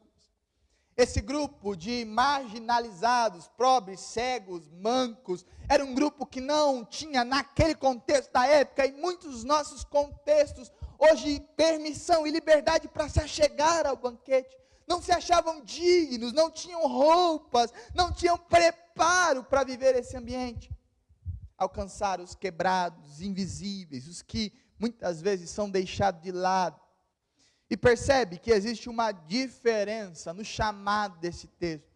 S1: Esse grupo de marginalizados, pobres, cegos, mancos, era um grupo que não tinha, naquele contexto da época, e muitos dos nossos contextos, hoje, permissão e liberdade para se achegar ao banquete. Não se achavam dignos, não tinham roupas, não tinham preparo para viver esse ambiente. Alcançar os quebrados, invisíveis, os que muitas vezes são deixados de lado. E percebe que existe uma diferença no chamado desse texto.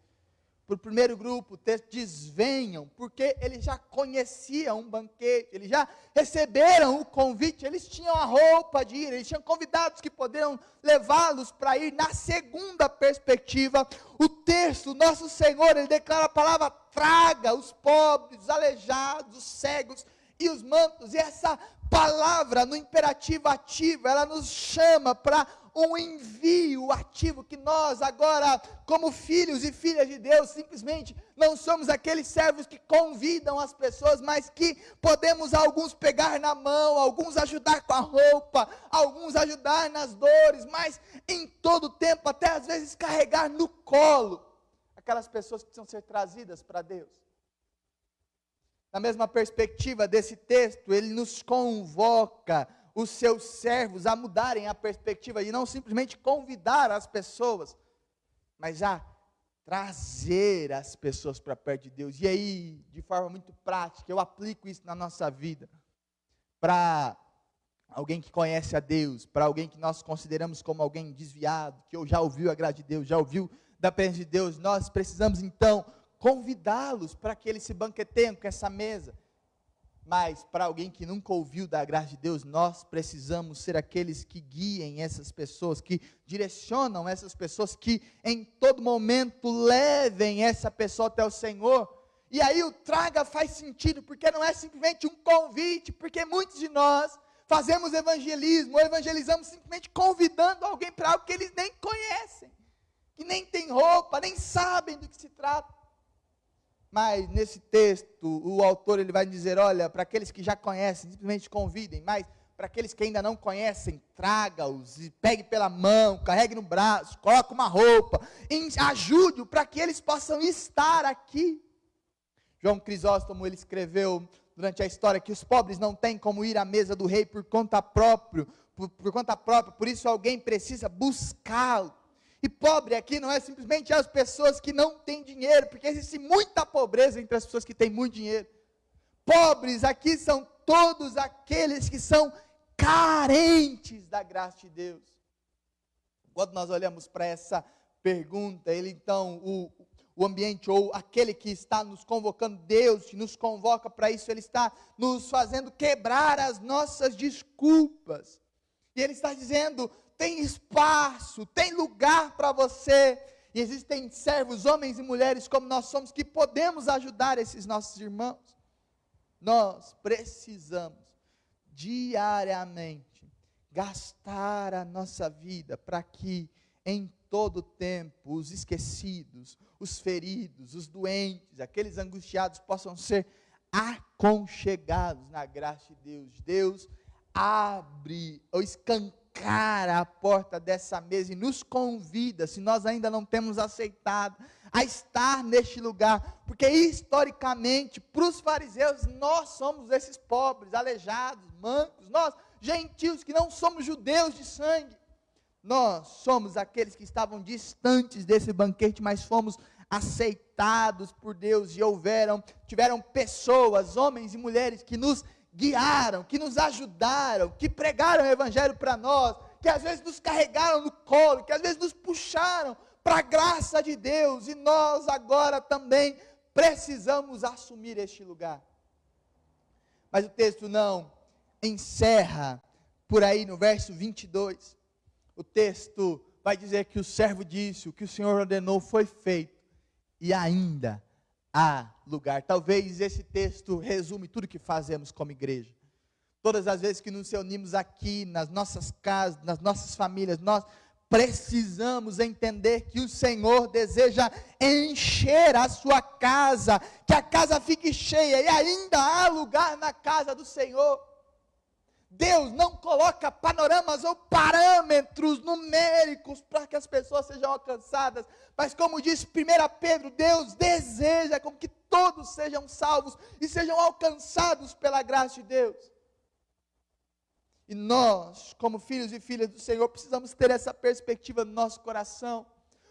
S1: Para o primeiro grupo, o texto diz: venham, porque eles já conheciam um banquete, eles já receberam o convite, eles tinham a roupa de ir, eles tinham convidados que poderiam levá-los para ir. Na segunda perspectiva, o texto, nosso Senhor, ele declara a palavra: traga os pobres, os aleijados, os cegos e os mancos. E essa palavra, no imperativo ativo, ela nos chama para um envio ativo, que nós agora, como filhos e filhas de Deus, simplesmente não somos aqueles servos que convidam as pessoas, mas que podemos alguns pegar na mão, alguns ajudar com a roupa, alguns ajudar nas dores, mas em todo tempo, até às vezes carregar no colo aquelas pessoas que precisam ser trazidas para Deus. Na mesma perspectiva desse texto, ele nos convoca, os seus servos, a mudarem a perspectiva de não simplesmente convidar as pessoas, mas a trazer as pessoas para perto de Deus. E aí, de forma muito prática, eu aplico isso na nossa vida. Para alguém que conhece a Deus, para alguém que nós consideramos como alguém desviado, que já ouviu a graça de Deus, já ouviu da presença de Deus, nós precisamos então convidá-los para que eles se banqueteiem com essa mesa. Mas para alguém que nunca ouviu da graça de Deus, nós precisamos ser aqueles que guiem essas pessoas, que direcionam essas pessoas, que em todo momento levem essa pessoa até o Senhor. E aí o traga faz sentido, porque não é simplesmente um convite, porque muitos de nós fazemos evangelismo, ou evangelizamos simplesmente convidando alguém para algo que eles nem conhecem, que nem tem roupa, nem sabem do que se trata. Mas nesse texto, o autor ele vai dizer, olha, para aqueles que já conhecem, simplesmente convidem, mas para aqueles que ainda não conhecem, traga-os, e pegue pela mão, carregue no braço, coloque uma roupa, ajude-o para que eles possam estar aqui. João Crisóstomo, ele escreveu durante a história que os pobres não têm como ir à mesa do rei por conta própria, por isso alguém precisa buscá-lo. E pobre aqui não é simplesmente as pessoas que não têm dinheiro, porque existe muita pobreza entre as pessoas que têm muito dinheiro. Pobres aqui são todos aqueles que são carentes da graça de Deus. Quando nós olhamos para essa pergunta, ele então, o ambiente ou aquele que está nos convocando, Deus que nos convoca para isso, ele está nos fazendo quebrar as nossas desculpas. E ele está dizendo, tem espaço, tem lugar para você. E existem servos, homens e mulheres como nós somos, que podemos ajudar esses nossos irmãos. Nós precisamos diariamente gastar a nossa vida para que em todo tempo os esquecidos, os feridos, os doentes, aqueles angustiados possam ser aconchegados na graça de Deus. Deus abre ou escancara a porta dessa mesa e nos convida, se nós ainda não temos aceitado, a estar neste lugar, porque historicamente, para os fariseus, nós somos esses pobres, aleijados, mancos, nós, gentios, que não somos judeus de sangue, nós somos aqueles que estavam distantes desse banquete, mas fomos aceitados por Deus, e tiveram pessoas, homens e mulheres, que nos guiaram, que nos ajudaram, que pregaram o evangelho para nós, que às vezes nos carregaram no colo, que às vezes nos puxaram para a graça de Deus, e nós agora também precisamos assumir este lugar. Mas o texto não encerra por aí no verso 22, o texto vai dizer que o servo disse, o que o Senhor ordenou foi feito, e ainda há lugar. Talvez esse texto resume tudo que fazemos como igreja. Todas as vezes que nos reunimos aqui, nas nossas casas, nas nossas famílias, nós precisamos entender que o Senhor deseja encher a sua casa, que a casa fique cheia, e ainda há lugar na casa do Senhor. Deus não coloca panoramas ou parâmetros numéricos para que as pessoas sejam alcançadas, mas como diz 1 Pedro, Deus deseja com que todos sejam salvos e sejam alcançados pela graça de Deus. E nós, como filhos e filhas do Senhor, precisamos ter essa perspectiva no nosso coração,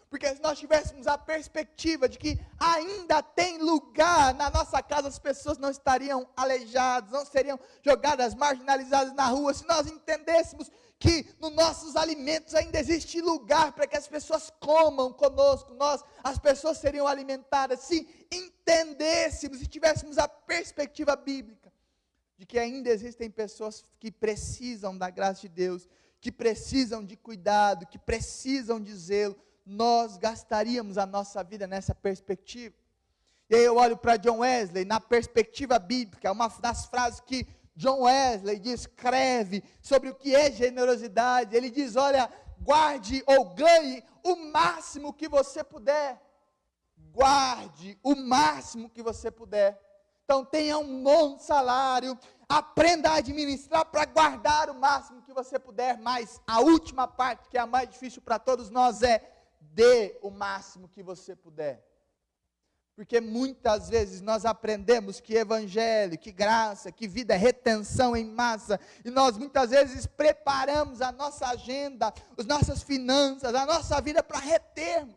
S1: porque se nós tivéssemos a perspectiva de que ainda tem lugar na nossa casa, as pessoas não estariam aleijadas, não seriam jogadas, marginalizadas na rua, se nós entendêssemos que nos nossos alimentos ainda existe lugar para que as pessoas comam conosco, as pessoas seriam alimentadas, se entendêssemos e tivéssemos a perspectiva bíblica, de que ainda existem pessoas que precisam da graça de Deus, que precisam de cuidado, que precisam de zelo, nós gastaríamos a nossa vida nessa perspectiva. E aí eu olho para John Wesley, na perspectiva bíblica, uma das frases que John Wesley descreve sobre o que é generosidade, ele diz, olha, guarde ou ganhe o máximo que você puder, guarde o máximo que você puder. Então tenha um bom salário, aprenda a administrar para guardar o máximo que você puder, mas a última parte, que é a mais difícil para todos nós, é dê o máximo que você puder. Porque muitas vezes nós aprendemos que evangelho, que graça, que vida é retenção em massa, e nós muitas vezes preparamos a nossa agenda, as nossas finanças, a nossa vida para retermos.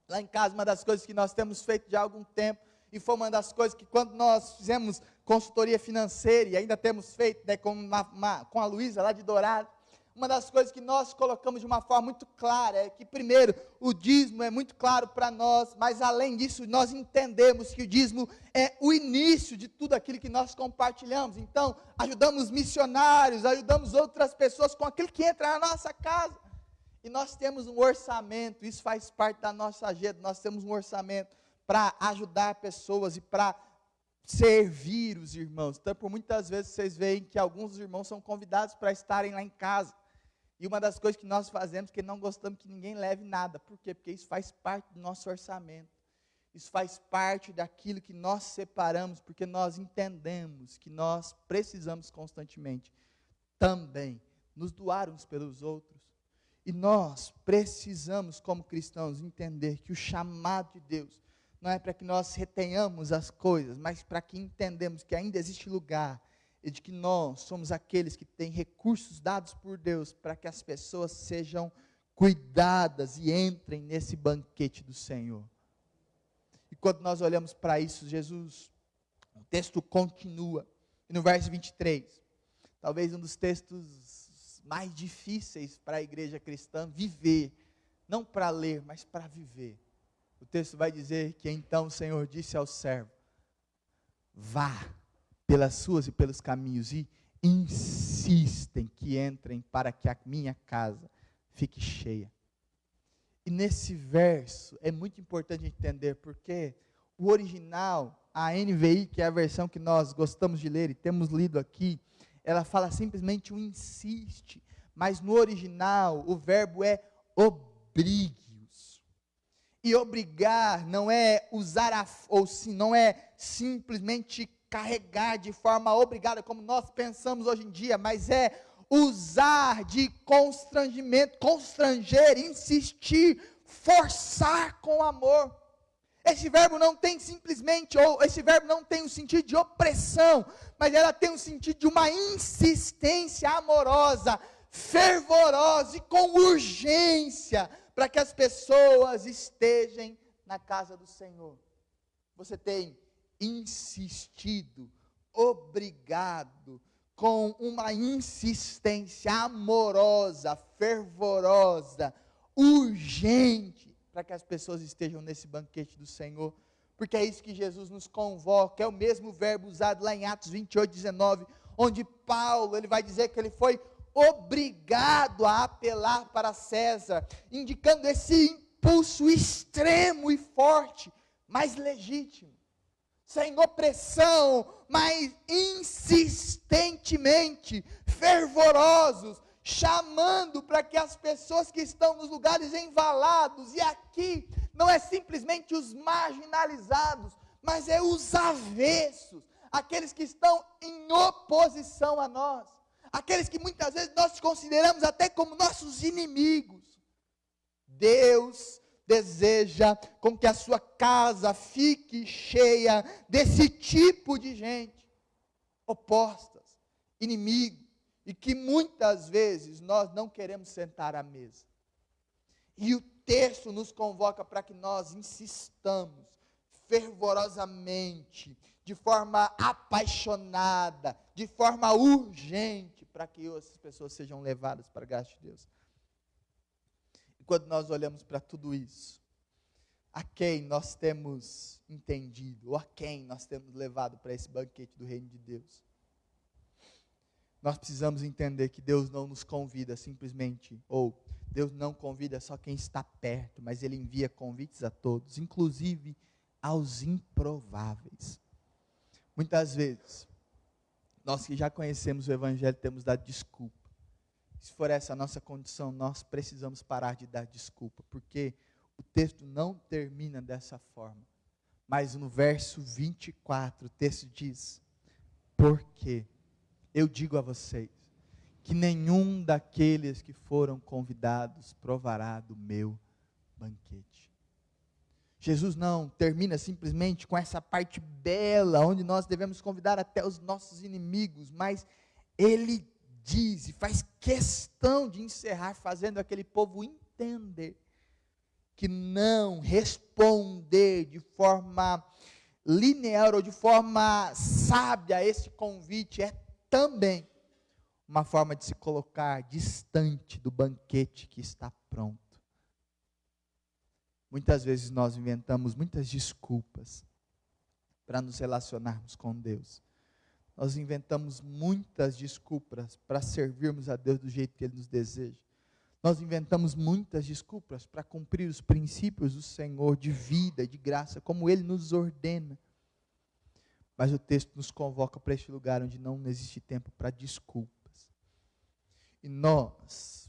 S1: Lá em casa, uma das coisas que nós temos feito já há algum tempo, e foi uma das coisas que quando nós fizemos consultoria financeira, e ainda temos feito, né, com a Luísa lá de Dourado, uma das coisas que nós colocamos de uma forma muito clara, é que primeiro, o dízimo é muito claro para nós, mas além disso, nós entendemos que o dízimo é o início de tudo aquilo que nós compartilhamos. Então, ajudamos missionários, ajudamos outras pessoas com aquilo que entra na nossa casa, e nós temos um orçamento, isso faz parte da nossa agenda, nós temos um orçamento para ajudar pessoas e para servir os irmãos. Então, por muitas vezes vocês veem que alguns dos irmãos são convidados para estarem lá em casa. E uma das coisas que nós fazemos, que não gostamos que ninguém leve nada. Por quê? Porque isso faz parte do nosso orçamento. Isso faz parte daquilo que nós separamos, porque nós entendemos que nós precisamos constantemente também nos doar uns pelos outros. E nós precisamos, como cristãos, entender que o chamado de Deus não é para que nós retenhamos as coisas, mas para que entendamos que ainda existe lugar e de que nós somos aqueles que têm recursos dados por Deus para que as pessoas sejam cuidadas e entrem nesse banquete do Senhor. E quando nós olhamos para isso, o texto continua, e no verso 23, talvez um dos textos mais difíceis para a igreja cristã viver, não para ler, mas para viver. O texto vai dizer que então o Senhor disse ao servo: vá pelas ruas e pelos caminhos e insistem que entrem para que a minha casa fique cheia. E nesse verso é muito importante entender, porque o original, a NVI, que é a versão que nós gostamos de ler e temos lido aqui, ela fala simplesmente o insiste, mas no original o verbo é obrigue-os. E obrigar não é não é simplesmente carregar de forma obrigada, como nós pensamos hoje em dia, mas é usar de constrangimento, constranger, insistir, forçar com amor. Esse verbo não tem simplesmente, ou esse verbo não tem um sentido de opressão, mas ela tem um sentido de uma insistência amorosa, fervorosa e com urgência, para que as pessoas estejam na casa do Senhor. Você tem insistido, obrigado, com uma insistência amorosa, fervorosa, urgente, para que as pessoas estejam nesse banquete do Senhor, porque é isso que Jesus nos convoca, é o mesmo verbo usado lá em Atos 28, 19, onde Paulo, ele vai dizer que ele foi obrigado a apelar para César, indicando esse impulso extremo e forte, mas legítimo, sem opressão, mas insistentemente, fervorosos, chamando para que as pessoas que estão nos lugares envalados, e aqui não é simplesmente os marginalizados, mas é os avessos, aqueles que estão em oposição a nós, aqueles que muitas vezes nós consideramos até como nossos inimigos. Deus deseja com que a sua casa fique cheia desse tipo de gente, opostas, inimigos, e que muitas vezes nós não queremos sentar à mesa. E o texto nos convoca para que nós insistamos fervorosamente, de forma apaixonada, de forma urgente, para que essas pessoas sejam levadas para a graça de Deus. E quando nós olhamos para tudo isso, a quem nós temos entendido, ou a quem nós temos levado para esse banquete do reino de Deus? Nós precisamos entender que Deus não nos convida simplesmente, ou Deus não convida só quem está perto, mas Ele envia convites a todos, inclusive aos improváveis. Muitas vezes, nós que já conhecemos o Evangelho temos dado desculpa. Se for essa a nossa condição, nós precisamos parar de dar desculpa, porque o texto não termina dessa forma. Mas no verso 24, o texto diz: porque eu digo a vocês, que nenhum daqueles que foram convidados provará do meu banquete. Jesus não termina simplesmente com essa parte bela, onde nós devemos convidar até os nossos inimigos, mas Ele diz e faz questão de encerrar, fazendo aquele povo entender, que não responder de forma linear ou de forma sábia a esse convite é também uma forma de se colocar distante do banquete que está pronto. Muitas vezes nós inventamos muitas desculpas para nos relacionarmos com Deus. Nós inventamos muitas desculpas para servirmos a Deus do jeito que Ele nos deseja. Nós inventamos muitas desculpas para cumprir os princípios do Senhor de vida e de graça, como Ele nos ordena. Mas o texto nos convoca para este lugar onde não existe tempo para desculpas. E nós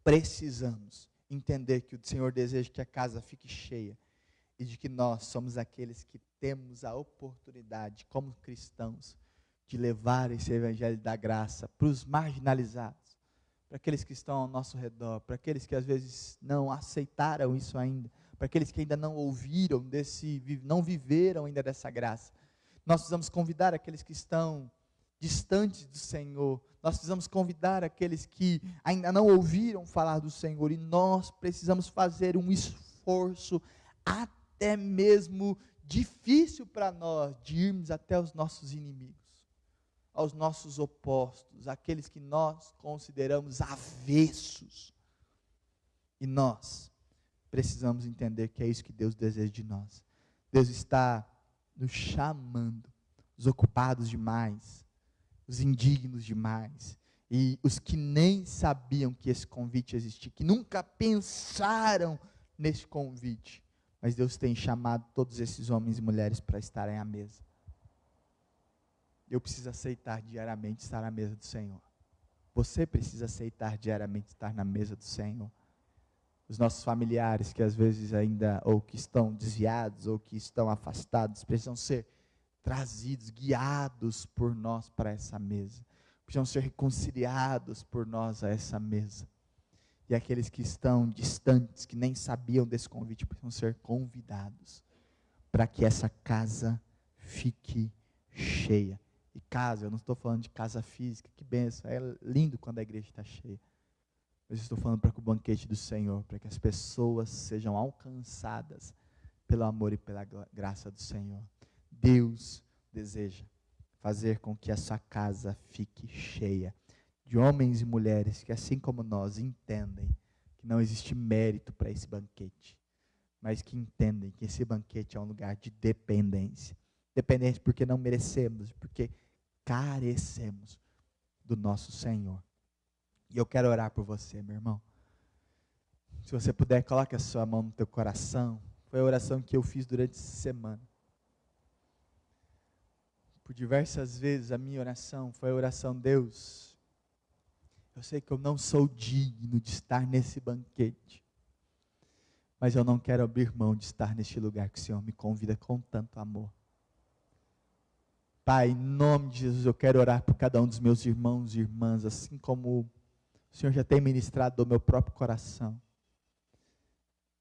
S1: precisamos entender que o Senhor deseja que a casa fique cheia e de que nós somos aqueles que temos a oportunidade, como cristãos, de levar esse evangelho da graça para os marginalizados, para aqueles que estão ao nosso redor, para aqueles que às vezes não aceitaram isso ainda, para aqueles que ainda não ouviram não viveram ainda dessa graça. Nós precisamos convidar aqueles que estão distantes do Senhor, nós precisamos convidar aqueles que ainda não ouviram falar do Senhor, e nós precisamos fazer um esforço até mesmo difícil para nós, de irmos até os nossos inimigos, aos nossos opostos, aqueles que nós consideramos avessos. E nós precisamos entender que é isso que Deus deseja de nós. Deus está nos chamando, os ocupados demais, os indignos demais, e os que nem sabiam que esse convite existia, que nunca pensaram nesse convite. Mas Deus tem chamado todos esses homens e mulheres para estarem à mesa. Eu preciso aceitar diariamente estar à mesa do Senhor. Você precisa aceitar diariamente estar na mesa do Senhor. Os nossos familiares que às vezes ainda, ou que estão desviados, ou que estão afastados, precisam ser trazidos, guiados por nós para essa mesa. Precisam ser reconciliados por nós a essa mesa. E aqueles que estão distantes, que nem sabiam desse convite, precisam ser convidados para que essa casa fique cheia. E casa, eu não estou falando de casa física, que benção, é lindo quando a igreja está cheia. Mas eu estou falando para que o banquete do Senhor, para que as pessoas sejam alcançadas pelo amor e pela graça do Senhor. Deus deseja fazer com que essa casa fique cheia de homens e mulheres que, assim como nós, entendem que não existe mérito para esse banquete, mas que entendem que esse banquete é um lugar de dependência. Dependência porque não merecemos, porque carecemos do nosso Senhor. E eu quero orar por você, meu irmão. Se você puder, coloque a sua mão no teu coração. Foi a oração que eu fiz durante essa semana. Por diversas vezes a minha oração foi a oração: Deus, eu sei que eu não sou digno de estar nesse banquete, mas eu não quero abrir mão de estar neste lugar que o Senhor me convida com tanto amor. Pai, em nome de Jesus, eu quero orar por cada um dos meus irmãos e irmãs, assim como o Senhor já tem ministrado do meu próprio coração.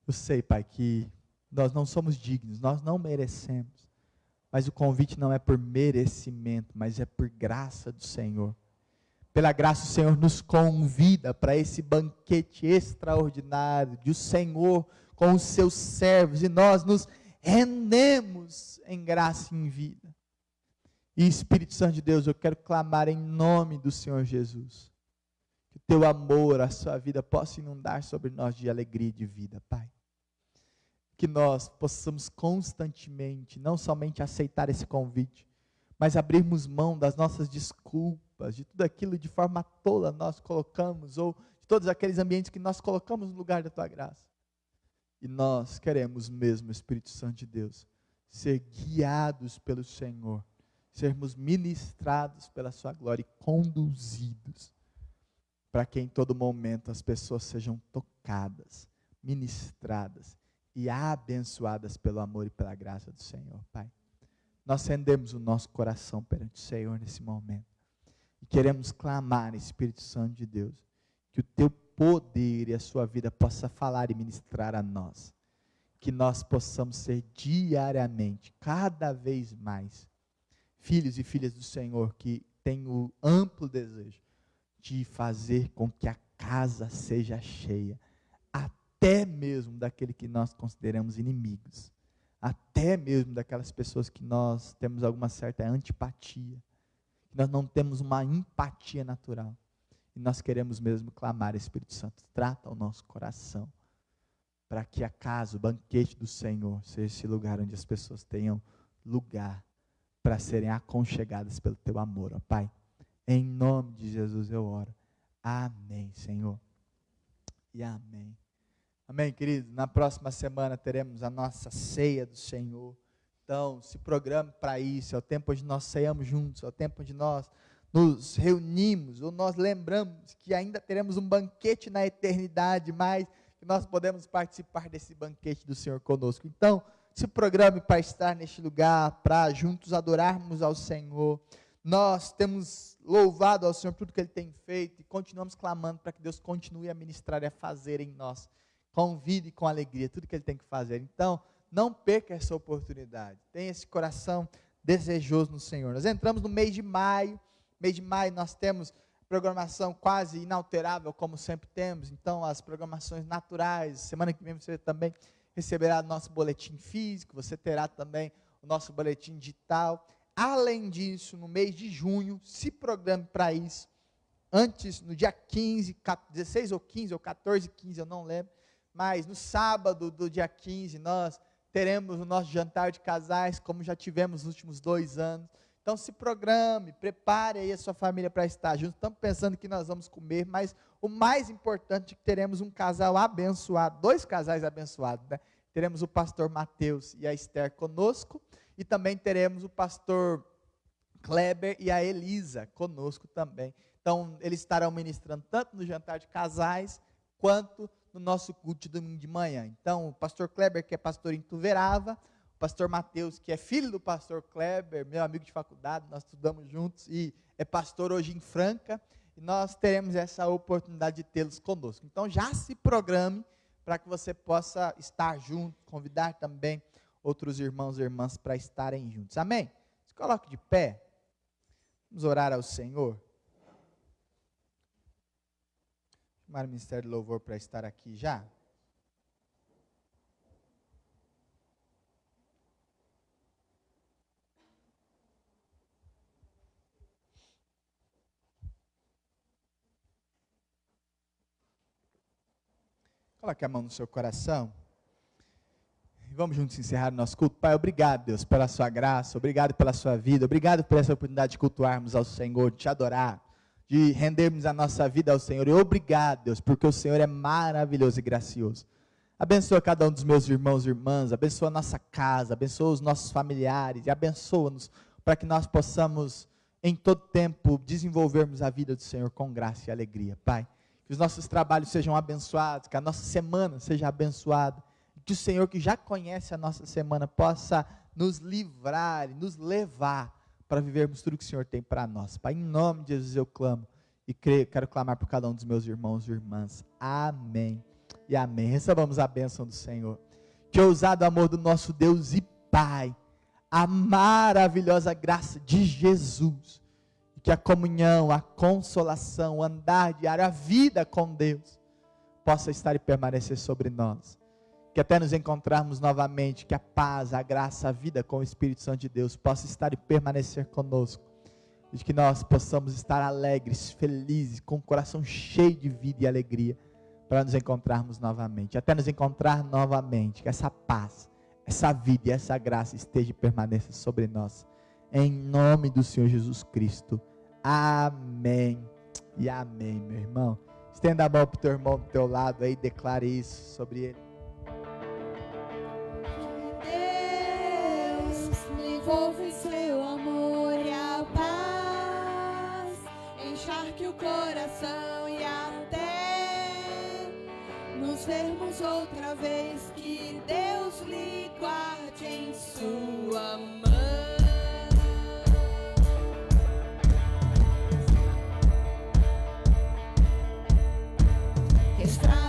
S1: Eu sei, Pai, que nós não somos dignos, nós não merecemos, mas o convite não é por merecimento, mas é por graça do Senhor. Pela graça, o Senhor nos convida para esse banquete extraordinário de o Senhor com os seus servos, e nós nos rendemos em graça e em vida. E Espírito Santo de Deus, eu quero clamar em nome do Senhor Jesus, que o teu amor, a sua vida possa inundar sobre nós de alegria e de vida, Pai. Que nós possamos constantemente, não somente aceitar esse convite, mas abrirmos mão das nossas desculpas, de tudo aquilo de forma tola nós colocamos, ou de todos aqueles ambientes que nós colocamos no lugar da tua graça. E nós queremos mesmo, Espírito Santo de Deus, ser guiados pelo Senhor, sermos ministrados pela sua glória e conduzidos, para que em todo momento as pessoas sejam tocadas, ministradas e abençoadas pelo amor e pela graça do Senhor, Pai. Nós rendemos o nosso coração perante o Senhor nesse momento, e queremos clamar, Espírito Santo de Deus, que o teu poder e a sua vida possa falar e ministrar a nós, que nós possamos ser diariamente, cada vez mais, filhos e filhas do Senhor, que têm o amplo desejo de fazer com que a casa seja cheia, até mesmo daquele que nós consideramos inimigos, até mesmo daquelas pessoas que nós temos alguma certa antipatia, que nós não temos uma empatia natural, e nós queremos mesmo clamar: Espírito Santo, trata o nosso coração, para que a casa, o banquete do Senhor, seja esse lugar onde as pessoas tenham lugar para serem aconchegadas pelo teu amor, ó Pai. Em nome de Jesus eu oro. Amém, Senhor. E amém. Amém, queridos. Na próxima semana teremos a nossa ceia do Senhor. Então, se programe para isso. É o tempo onde nós ceiamos juntos, é o tempo onde nós nos reunimos, ou nós lembramos que ainda teremos um banquete na eternidade, mas que nós podemos participar desse banquete do Senhor conosco. Então, se programe para estar neste lugar, para juntos adorarmos ao Senhor. Nós temos louvado ao Senhor por tudo que Ele tem feito e continuamos clamando para que Deus continue a ministrar e a fazer em nós, com vida e com alegria, tudo que Ele tem que fazer. Então, não perca essa oportunidade, tenha esse coração desejoso no Senhor. Nós entramos no mês de maio nós temos programação quase inalterável, como sempre temos, então as programações naturais, semana que vem você também receberá nosso boletim físico, você terá também o nosso boletim digital. Além disso, no mês de junho, se programe para isso, antes, no dia 15, 16 ou 15, ou 14, 15, eu não lembro, mas no sábado do dia 15, nós teremos o nosso jantar de casais, como já tivemos nos últimos 2 anos. Então se programe, prepare aí a sua família para estar junto. Estamos pensando que nós vamos comer, mas o mais importante é que teremos um casal abençoado, 2 casais abençoados, né? Teremos o pastor Mateus e a Esther conosco, e também teremos o pastor Kleber e a Elisa conosco também. Então eles estarão ministrando tanto no jantar de casais, quanto no nosso culto de domingo de manhã. Então o pastor Kleber, que é pastor em Tuverava, o pastor Mateus, que é filho do pastor Kleber, meu amigo de faculdade, nós estudamos juntos e é pastor hoje em Franca, e nós teremos essa oportunidade de tê-los conosco. Então já se programe para que você possa estar junto, convidar também outros irmãos e irmãs para estarem juntos. Amém? Se coloque de pé, vamos orar ao Senhor. Chamar o Ministério do Louvor para estar aqui já. Coloque a mão no seu coração e vamos juntos encerrar o nosso culto. Pai, obrigado, Deus, pela sua graça, obrigado pela sua vida, obrigado por essa oportunidade de cultuarmos ao Senhor, de te adorar, de rendermos a nossa vida ao Senhor. E obrigado, Deus, porque o Senhor é maravilhoso e gracioso. Abençoa cada um dos meus irmãos e irmãs, abençoa a nossa casa, abençoa os nossos familiares e abençoa-nos para que nós possamos em todo tempo desenvolvermos a vida do Senhor com graça e alegria, Pai. Que os nossos trabalhos sejam abençoados, que a nossa semana seja abençoada, que o Senhor, que já conhece a nossa semana, possa nos livrar e nos levar para vivermos tudo que o Senhor tem para nós. Pai, em nome de Jesus eu clamo e quero clamar por cada um dos meus irmãos e irmãs. Amém e amém. Recebamos a bênção do Senhor. Que ousado amor do nosso Deus e Pai, a maravilhosa graça de Jesus, que a comunhão, a consolação, o andar diário, a vida com Deus, possa estar e permanecer sobre nós. Que até nos encontrarmos novamente, que a paz, a graça, a vida com o Espírito Santo de Deus possa estar e permanecer conosco. E que nós possamos estar alegres, felizes, com o coração cheio de vida e alegria, para nos encontrarmos novamente. Até nos encontrar novamente, que essa paz, essa vida e essa graça esteja e permaneça sobre nós. Em nome do Senhor Jesus Cristo. Amém e amém, meu irmão. Estenda a mão para o teu irmão do teu lado aí, declare isso sobre ele.
S2: Deus, me envolve em seu amor e a paz, encharque o coração e até nos vermos outra vez, que Deus lhe guarde em sua mão. Extra